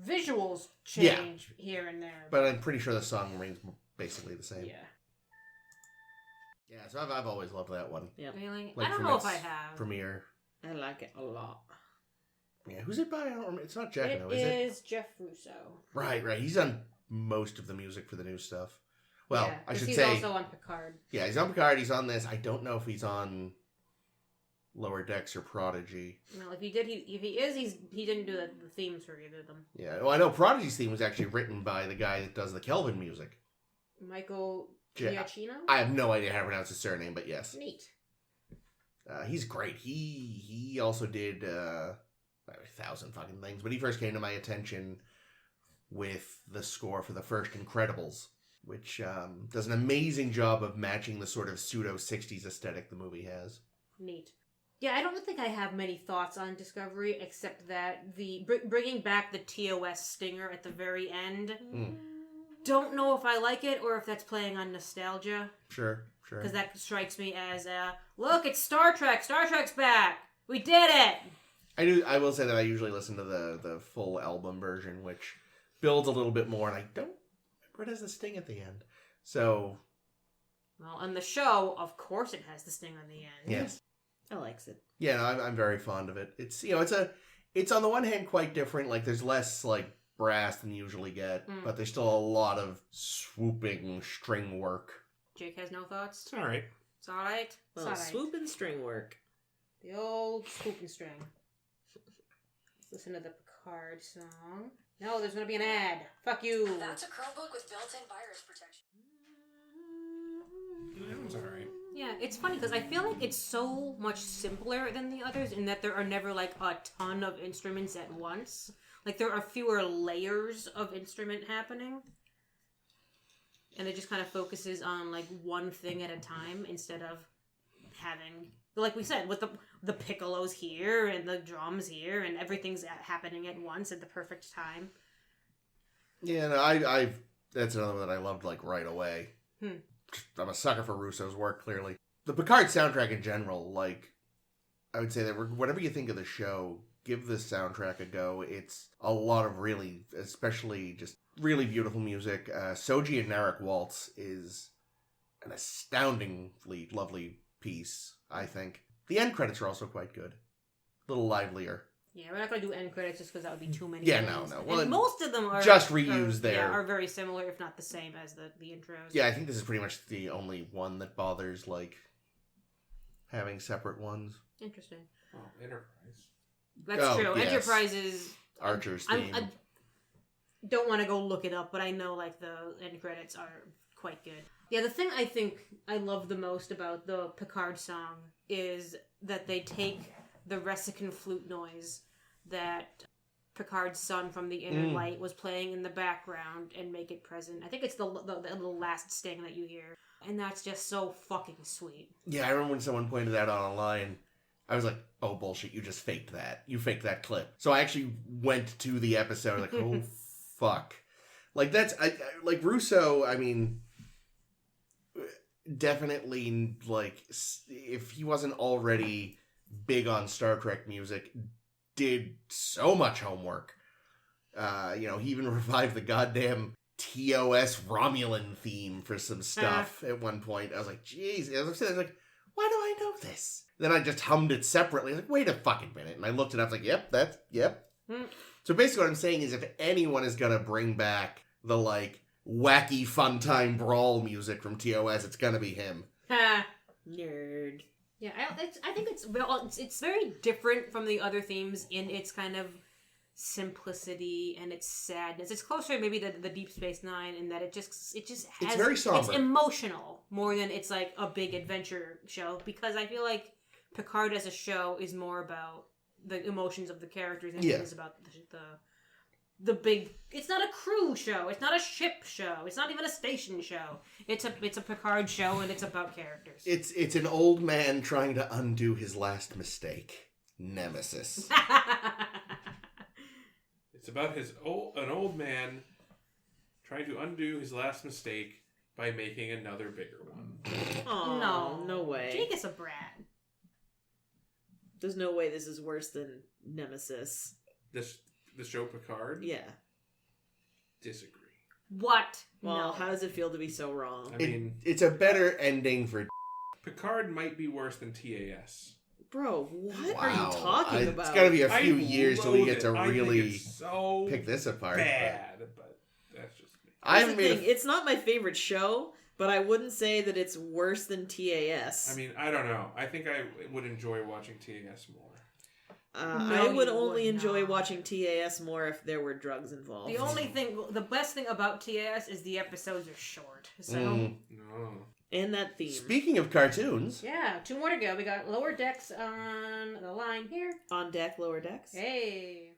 visuals change here and there. But I'm pretty sure the song remains basically the same. Yeah. Yeah, so I've always loved that one. Yeah. Really? Like I don't from know if its I have. Premiere. I like it a lot. Yeah, who's it by? I don't remember. It's not Giacomo, It is it? is Jeff Russo. Right. He's done most of the music for the new stuff. Well, Yeah, I should he's say... also on Picard. Yeah, he's on Picard, he's on this. I don't know if he's on Lower Decks or Prodigy. No, if he is, he didn't do the themes for either of them. Yeah, well, I know Prodigy's theme was actually written by the guy that does the Kelvin music. Michael Yeah. Giacchino? I have no idea how to pronounce his surname, but yes. Neat. He's great. He also did 1,000 fucking things, but he first came to my attention with the score for the first Incredibles, which does an amazing job of matching the sort of pseudo-60s aesthetic the movie has. Neat. Yeah, I don't think I have many thoughts on Discovery, except that the bringing back the TOS stinger at the very end. Don't know if I like it or if that's playing on nostalgia. Sure. Because that strikes me as, look, it's Star Trek. Star Trek's back. We did it. I will say that I usually listen to the full album version, which builds a little bit more, and I don't remember it has the sting at the end. So, well, on the show, of course it has the sting on the end. yes. I likes it. Yeah, no, I'm very fond of it. It's it's on the one hand quite different. Like there's less like brass than you usually get, but there's still a lot of swooping string work. Jake has no thoughts? It's alright. It's alright? Well, swoop and string work. The old swoop and string. Let's listen to the Picard song. No, there's going to be an ad. Fuck you. That's a Chromebook with built-in virus protection. That was alright. Yeah, it's funny because I feel like it's so much simpler than the others in that there are never like a ton of instruments at once. Like there are fewer layers of instrument happening. And it just kind of focuses on like one thing at a time instead of having, like we said, with the piccolos here and the drums here and everything's happening at once at the perfect time. Yeah, no, I that's another one that I loved like right away. I'm a sucker for Russo's work, clearly. The Picard soundtrack in general, like, I would say that whatever you think of the show, give this soundtrack a go. It's a lot of really, especially just really beautiful music. Soji and Narek Waltz is an astoundingly lovely piece, I think. The end credits are also quite good. A little livelier. Yeah, we're not going to do end credits just because that would be too many. Yeah, names. no. And Well, most of them are just reuse are very similar, if not the same as the intros. Yeah, I think this is pretty much the only one that bothers, like, having separate ones. Interesting. Oh, Enterprise. That's true. Yes. Enterprise is Archer's theme. I don't want to go look it up, but I know like the end credits are quite good. Yeah, the thing I think I love the most about the Picard song is that they take the Resican flute noise that Picard's son from the Inner Light was playing in the background and make it present. I think it's the last sting that you hear. And that's just so fucking sweet. Yeah, I remember when someone pointed that out online. I was like, oh, bullshit, you just faked that. You faked that clip. So I actually went to the episode like, oh, fuck. Like, that's... like, Russo, I mean... definitely, like, if he wasn't already big on Star Trek music, did so much homework. He even revived the goddamn TOS Romulan theme for some stuff at one point. I was like, jeez. I was like, why do I know this? Then I just hummed it separately. I was like, wait a fucking minute. And I looked it up, like, yep. So basically what I'm saying is if anyone is going to bring back the, like, wacky fun time brawl music from TOS, it's gonna be him. Ha! Nerd. Yeah, I think it's very different from the other themes in its kind of simplicity and its sadness. It's closer maybe to the Deep Space Nine in that it just has... It's very somber. It's emotional more than it's like a big adventure show, because I feel like Picard as a show is more about the emotions of the characters than it is about the big... It's not a crew show. It's not a ship show. It's not even a station show. It's a Picard show, and it's about characters. It's an old man trying to undo his last mistake. Nemesis. It's about an old man trying to undo his last mistake by making another bigger one. Oh, no way. Jake is a brat. There's no way this is worse than Nemesis. The show Picard? Yeah. Disagree. What? Well, No. how does it feel to be so wrong? I mean, it's a better ending for... Picard might be worse than TAS. Bro, what Wow. are you talking about? It's gotta be a few I years till we loathe get to it. I think really it's so pick this apart. bad, but that's just me. I Here's haven't the made thing, it's not my favorite show, but I wouldn't say that it's worse than TAS. I mean, I don't know. I think I would enjoy watching TAS more. I would you only would enjoy not. watching TAS more if there were drugs involved. The best thing about TAS is the episodes are short. So, No. And that theme. Speaking of cartoons, yeah, 2 more to go. We got Lower Decks on the line here. On deck, lower decks. Hey.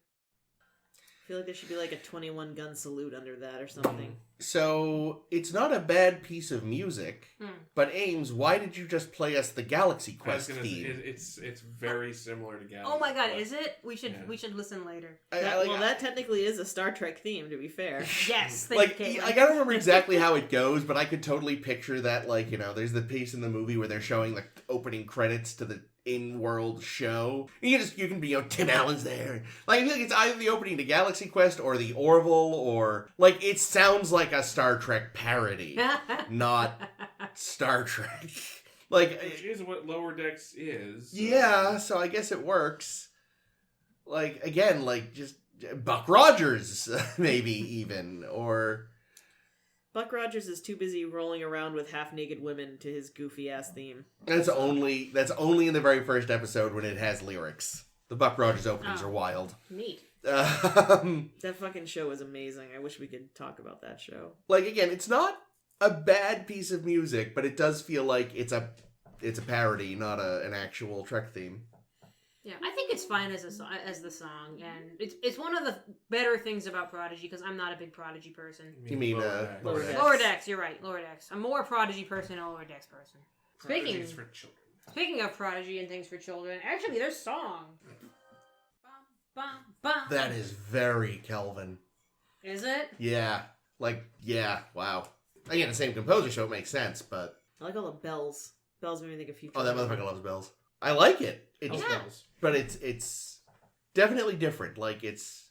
I feel like there should be like a 21 gun salute under that or something. so it's not a bad piece of music, but Ames, why did you just play us the Galaxy I was Quest gonna say, theme? it's very similar to Galaxy. Oh my god, Quest. is it? We should listen later. That technically is a Star Trek theme, to be fair. Yes, Like, Caitlin. I don't remember exactly how it goes, but I could totally picture that, like, there's the piece in the movie where they're showing the opening credits to the in-world show. You can be, Tim Allen's there. Like, I feel like it's either the opening to Galaxy Quest or the Orville, or, like, it sounds like a Star Trek parody, not Star Trek. Like, Which is what Lower Decks is. yeah, so I guess it works. Like, again, like, just Buck Rogers, maybe, even, or... Buck Rogers is too busy rolling around with half-naked women to his goofy-ass theme. That's only in the very first episode when it has lyrics. The Buck Rogers openings are wild. Neat. That fucking show is amazing. I wish we could talk about that show. Like, again, it's not a bad piece of music, but it does feel like it's a parody, not an actual Trek theme. Yeah, I think it's fine as the song, and it's one of the better things about Prodigy, because I'm not a big Prodigy person. You mean, Lower Decks. Lower Decks, you're right, Lower Decks. I'm more a Prodigy person than a Lower Decks person. Prodigy's for children. Speaking of Prodigy and things for children, actually, there's song. Bum, bum, bum. That is very Kelvin. Is it? Yeah. Wow. Again, the same composer, so it makes sense, but... I like all the bells. Bells make me think of Future. Oh, that motherfucker loves bells. I like it. It's, Yeah. But it's definitely different. Like, it's...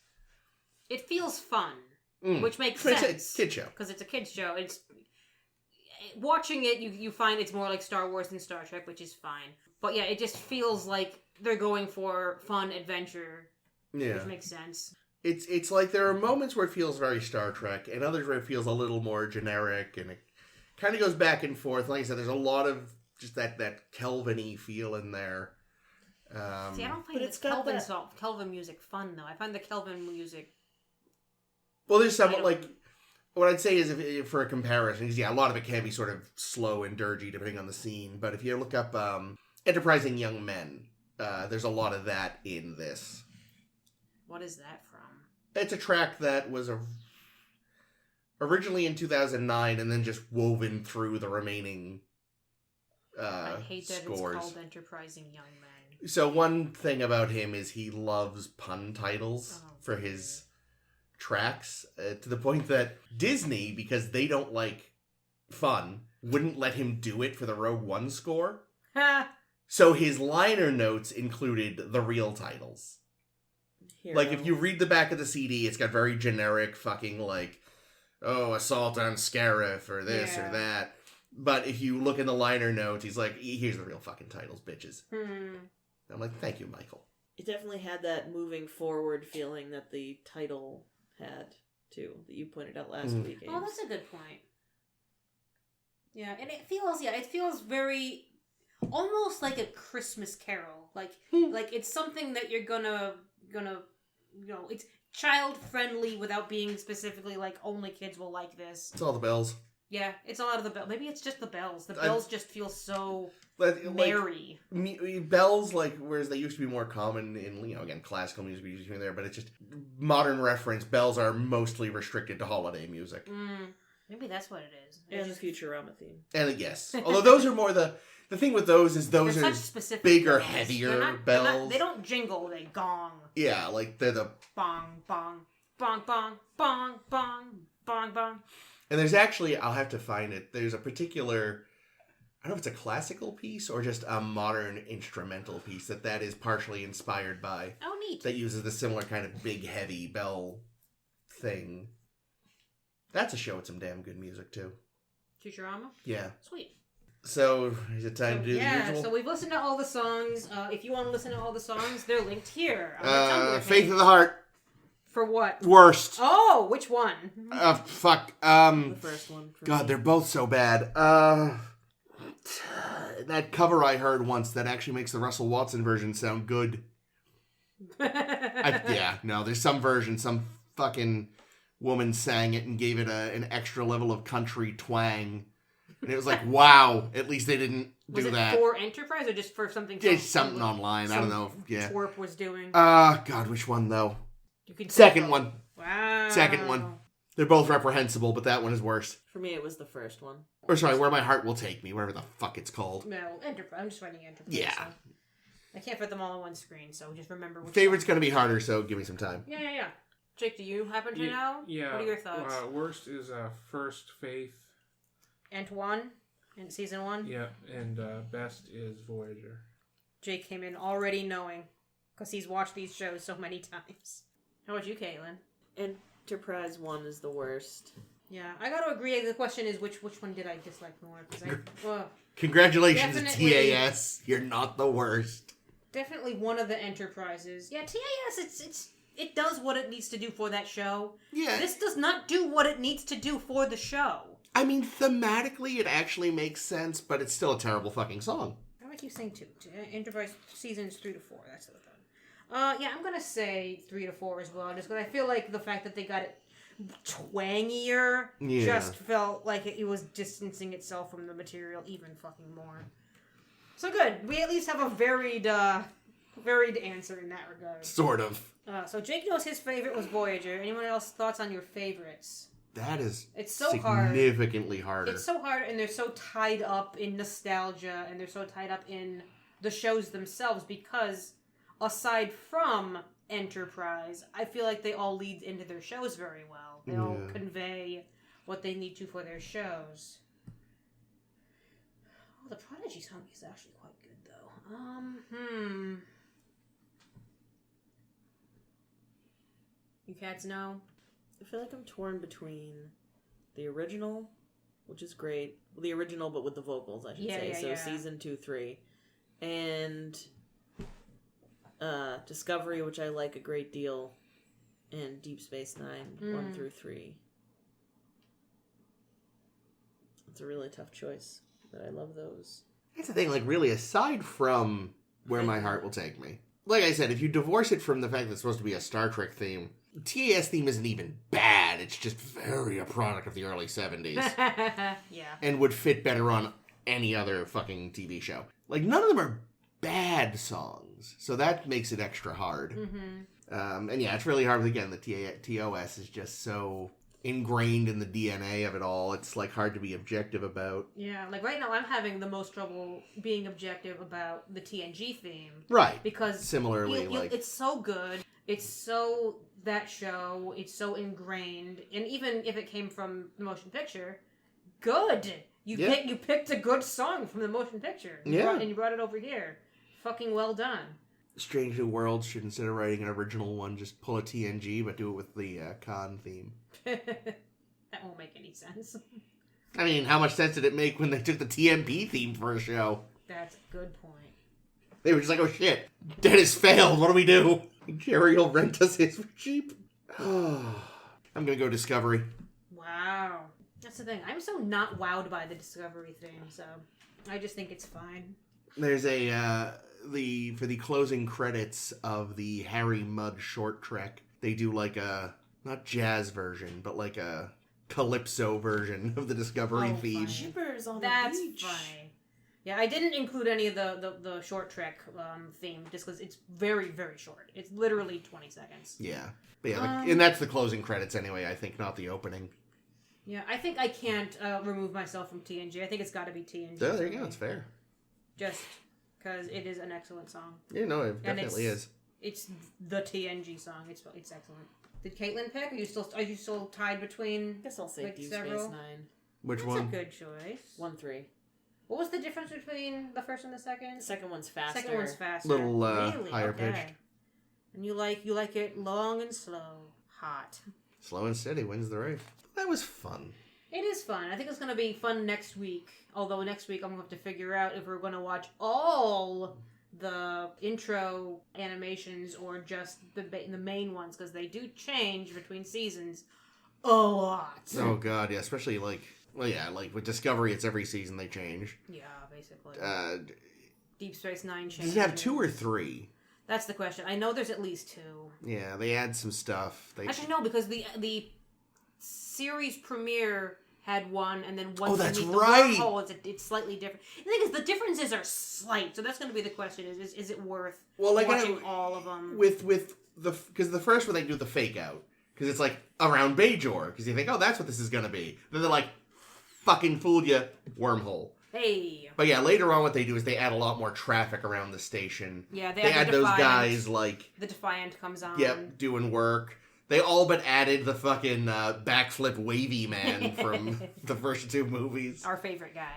It feels fun, Mm. which makes It's sense. a kid show. Because it's a kid's show. It's watching it, you find it's more like Star Wars than Star Trek, which is fine. But yeah, it just feels like they're going for fun adventure, Yeah. which makes sense. It's like there are moments where it feels very Star Trek, and others where it feels a little more generic, and it kind of goes back and forth. Like I said, there's a lot of just that Kelvin-y feel in there. See, I don't find but the it's got Kelvin music fun, though. I find the Kelvin music... Well, there's some, I don't- like, what I'd say is, if for a comparison, because, yeah, a lot of it can be sort of slow and dirgy depending on the scene, but if you look up Enterprising Young Men, there's a lot of that in this. What is that from? It's a track that was originally in 2009 and then just woven through the remaining I hate that scores. it's called Enterprising Young Men. So one thing about him is he loves pun titles Oh, for his tracks, to the point that Disney, because they don't like fun, wouldn't let him do it for the Rogue One score. Ha! So his liner notes included the real titles. Hero. Like, if you read the back of the CD, it's got very generic fucking, like, oh, assault on Scarif, or this Yeah. or that. But if you look in the liner notes, he's like, here's the real fucking titles, bitches. I'm like, thank you, Michael. It definitely had that moving forward feeling that the title had, too, that you pointed out last week. Oh, Ames. that's a good point. Yeah, and it feels very, almost like a Christmas Carol. Like it's something that you're gonna, it's child friendly without being specifically like only kids will like this. It's all the bells. Yeah, it's a lot of the bells. Maybe it's just the bells. The bells just feel so Like, merry. bells, like, whereas they used to be more common in, again, classical music here and there, but it's just modern reference. Bells are mostly restricted to holiday music. Maybe that's what it is. And the Futurama theme. And yes, although those are more the thing with those is those They're are such specific bigger, bells. heavier bells. They don't jingle. They gong. Yeah, like they're the Bong, bong, bong, bong, bong, bong, bong, bong. And there's actually, I'll have to find it. There's a particular, I don't know if it's a classical piece or just a modern instrumental piece that is partially inspired by. Oh, neat. That uses the similar kind of big, heavy bell thing. That's a show with some damn good music, too. Futurama? Yeah. Sweet. So, is it time to do the usual? So we've listened to all the songs. If you want to listen to all the songs, they're linked here. On the Tumblr Faith page. of the Heart. For what? Worst. Oh, which one? Fuck. The first one. For God, me. they're both so bad. That cover I heard once that actually makes the Russell Watson version sound good. There's some version, some fucking woman sang it and gave it an extra level of country twang. And it was like, wow, at least they didn't do that. Was it for Enterprise or just for something? Just something online, I don't know. Yeah. Twerp was doing. God, which one though? You can Second one. Wow. Second one. They're both reprehensible, but that one is worse. For me, it was the first one. Or sorry, Where My Heart Will Take Me, whatever the fuck it's called. No, Enterprise. I'm just writing Enterprise. Yeah. So. I can't fit them all on one screen, so just remember which Favorite's one. gonna be harder, so give me some time. Yeah. Jake, do you happen to know? Yeah. What are your thoughts? Worst is First Faith. Antoine in season 1? Yeah, and best is Voyager. Jake came in already knowing, because he's watched these shows so many times. How about you, Caitlin? Enterprise 1 is the worst. Yeah, I gotta agree. The question is, which one did I dislike more? Because Congratulations, Definitely. TAS. You're not the worst. definitely one of the Enterprises. Yeah, TAS, it does what it needs to do for that show. Yeah. This does not do what it needs to do for the show. I mean, thematically, it actually makes sense, but it's still a terrible fucking song. I might keep saying 2. Enterprise seasons 3 to 4. That's the thing. Yeah, I'm gonna say 3 to 4 as well, just because I feel like the fact that they got it twangier just felt like it was distancing itself from the material even fucking more. So good. We at least have a varied answer in that regard. Sort of. So Jake knows his favorite was Voyager. Anyone else thoughts on your favorites? That is It's so hard. significantly harder. It's so hard, and they're so tied up in nostalgia, and they're so tied up in the shows themselves, because aside from Enterprise, I feel like they all lead into their shows very well. They all convey what they need to for their shows. Oh, the Prodigy song is actually quite good, though. You cats know? I feel like I'm torn between the original, which is great. Well, the original, but with the vocals, I should say. So season 2, 3. And Discovery, which I like a great deal. And Deep Space Nine, 1 through 3. It's a really tough choice, but I love those. That's the thing, like, really, aside from Where My Heart Will Take Me. Like I said, if you divorce it from the fact that it's supposed to be a Star Trek theme, the TAS theme isn't even bad. It's just very a product of the early 70s. Yeah. And would fit better on any other fucking TV show. Like, none of them are bad songs, so that makes it extra hard. And yeah, it's really hard. Again, the TOS is just so ingrained in the DNA of it all. It's like hard to be objective about. Yeah, like right now I'm having the most trouble being objective about the TNG theme. Right. Because similarly, it's so good. It's so that show. It's so ingrained. And even if it came from the motion picture, good. You picked a good song from the motion picture. And you brought it over here. Fucking well done. Strange New Worlds should, instead of writing an original one, just pull a TNG, but do it with the Khan theme. That won't make any sense. I mean, how much sense did it make when they took the TMP theme for a show? That's a good point. They were just like, oh shit, Dennis failed, what do we do? Jerry will rent us his for cheap. I'm gonna go Discovery. Wow. That's the thing. I'm so not wowed by the Discovery theme, so I just think it's fine. There's a, for the closing credits of the Harry Mudd short trek, they do like a, not jazz version, but like a calypso version of the Discovery theme. Shippers on That's the beach. funny. Yeah, I didn't include any of the short trek theme just because it's very, very short. It's literally 20 seconds. Yeah. But yeah, and that's the closing credits anyway, I think, not the opening. Yeah, I think I can't remove myself from TNG. I think it's got to be TNG. Oh, there you go, it's fair. Just because it is an excellent song. Yeah, no, it definitely is. It's the TNG song. It's excellent. Did Caitlin pick? Are you still tied between? I guess I'll say Deep several? Space Nine. Which one? That's a good choice. 1-3. What was the difference between the first and the second? The second one's faster. Second one's faster. Little really? higher Okay. pitched. And you like it long and slow, hot. Slow and steady wins the race. That was fun. It is fun. I think it's going to be fun next week. Although next week I'm going to have to figure out if we're going to watch all the intro animations or just the main ones, because they do change between seasons a lot. Oh god, yeah, especially like with Discovery, it's every season they change. Yeah, basically. Deep Space Nine changes. Does it have 2 or 3? That's the question. I know there's at least 2. Yeah, they add some stuff. Actually, no, because the series premiere had 1, and then once Oh, that's you meet right. the wormhole, it's slightly different. The thing is, the differences are slight, so that's going to be the question: is it worth watching all of them? With because the first one they do the fake out because it's like around Bajor because you think, oh, that's what this is going to be. Then they're like, fucking fooled you, wormhole. Hey. But yeah, later on what they do is they add a lot more traffic around the station. Yeah, they add those guys like the Defiant comes on. Yep, doing work. They all but added the fucking backflip wavy man from the first 2 movies. Our favorite guy.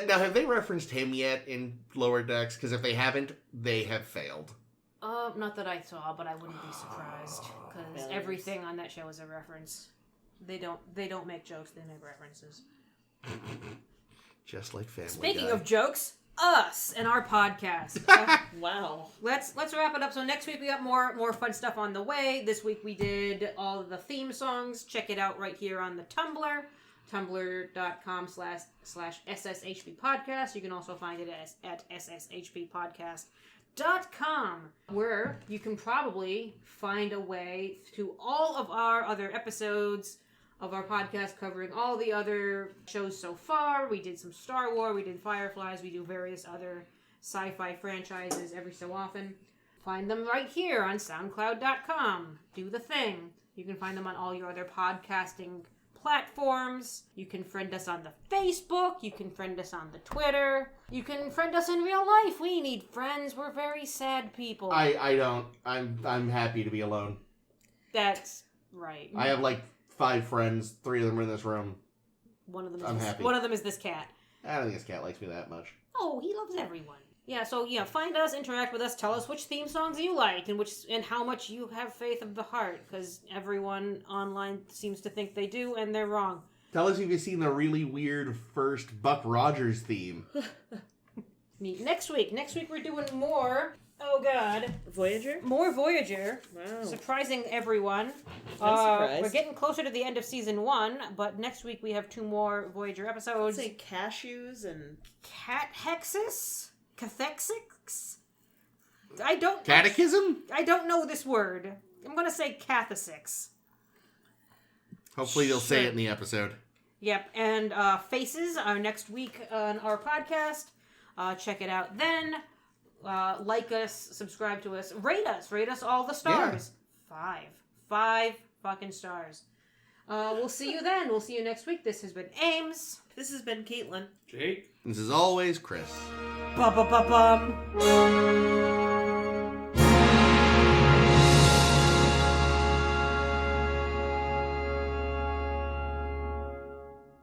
Now, have they referenced him yet in Lower Decks? Because if they haven't, they have failed. Not that I saw, but I wouldn't be surprised because everything on that show is a reference. They don't make jokes; they make references. Just like Family Speaking Guy. of jokes, us and our podcast. Wow. Let's wrap it up. So next week we got more fun stuff on the way. This week we did all of the theme songs. Check it out right here on the Tumblr. Tumblr.com/SSHP podcast. You can also find it at SSHPpodcast.com, where you can probably find a way to all of our other episodes of our podcast covering all the other shows so far. We did some Star Wars, we did Fireflies, we do various other sci-fi franchises every so often. Find them right here on SoundCloud.com. Do the thing. You can find them on all your other podcasting platforms. You can friend us on the Facebook. You can friend us on the Twitter. You can friend us in real life. We need friends. We're very sad people. I don't. I'm happy to be alone. That's right. I have like 5 friends. 3 of them are in this room. One of them is this cat. I don't think this cat likes me that much. Oh, he loves everyone. Yeah, so find us, interact with us, tell us which theme songs you like and how much you have faith of the heart, because everyone online seems to think they do, and they're wrong. Tell us if you've seen the really weird first Buck Rogers theme. Next week we're doing more. Oh God, Voyager? more Voyager. Wow. Surprising everyone. I'm surprised. We're getting closer to the end of season 1, but next week we have 2 more Voyager episodes. I'd say cashews and... Cathexis? Catechism? I don't know this word. I'm gonna say cathesix. Hopefully you'll say it in the episode. Yep, and Faces are next week on our podcast. Check it out then. Like us, subscribe to us, rate us all the stars. 5 fucking stars. We'll see you then. We'll see you next week. This has been Ames. This has been Caitlin. Jake? This is always Chris. Bum bum bum bum.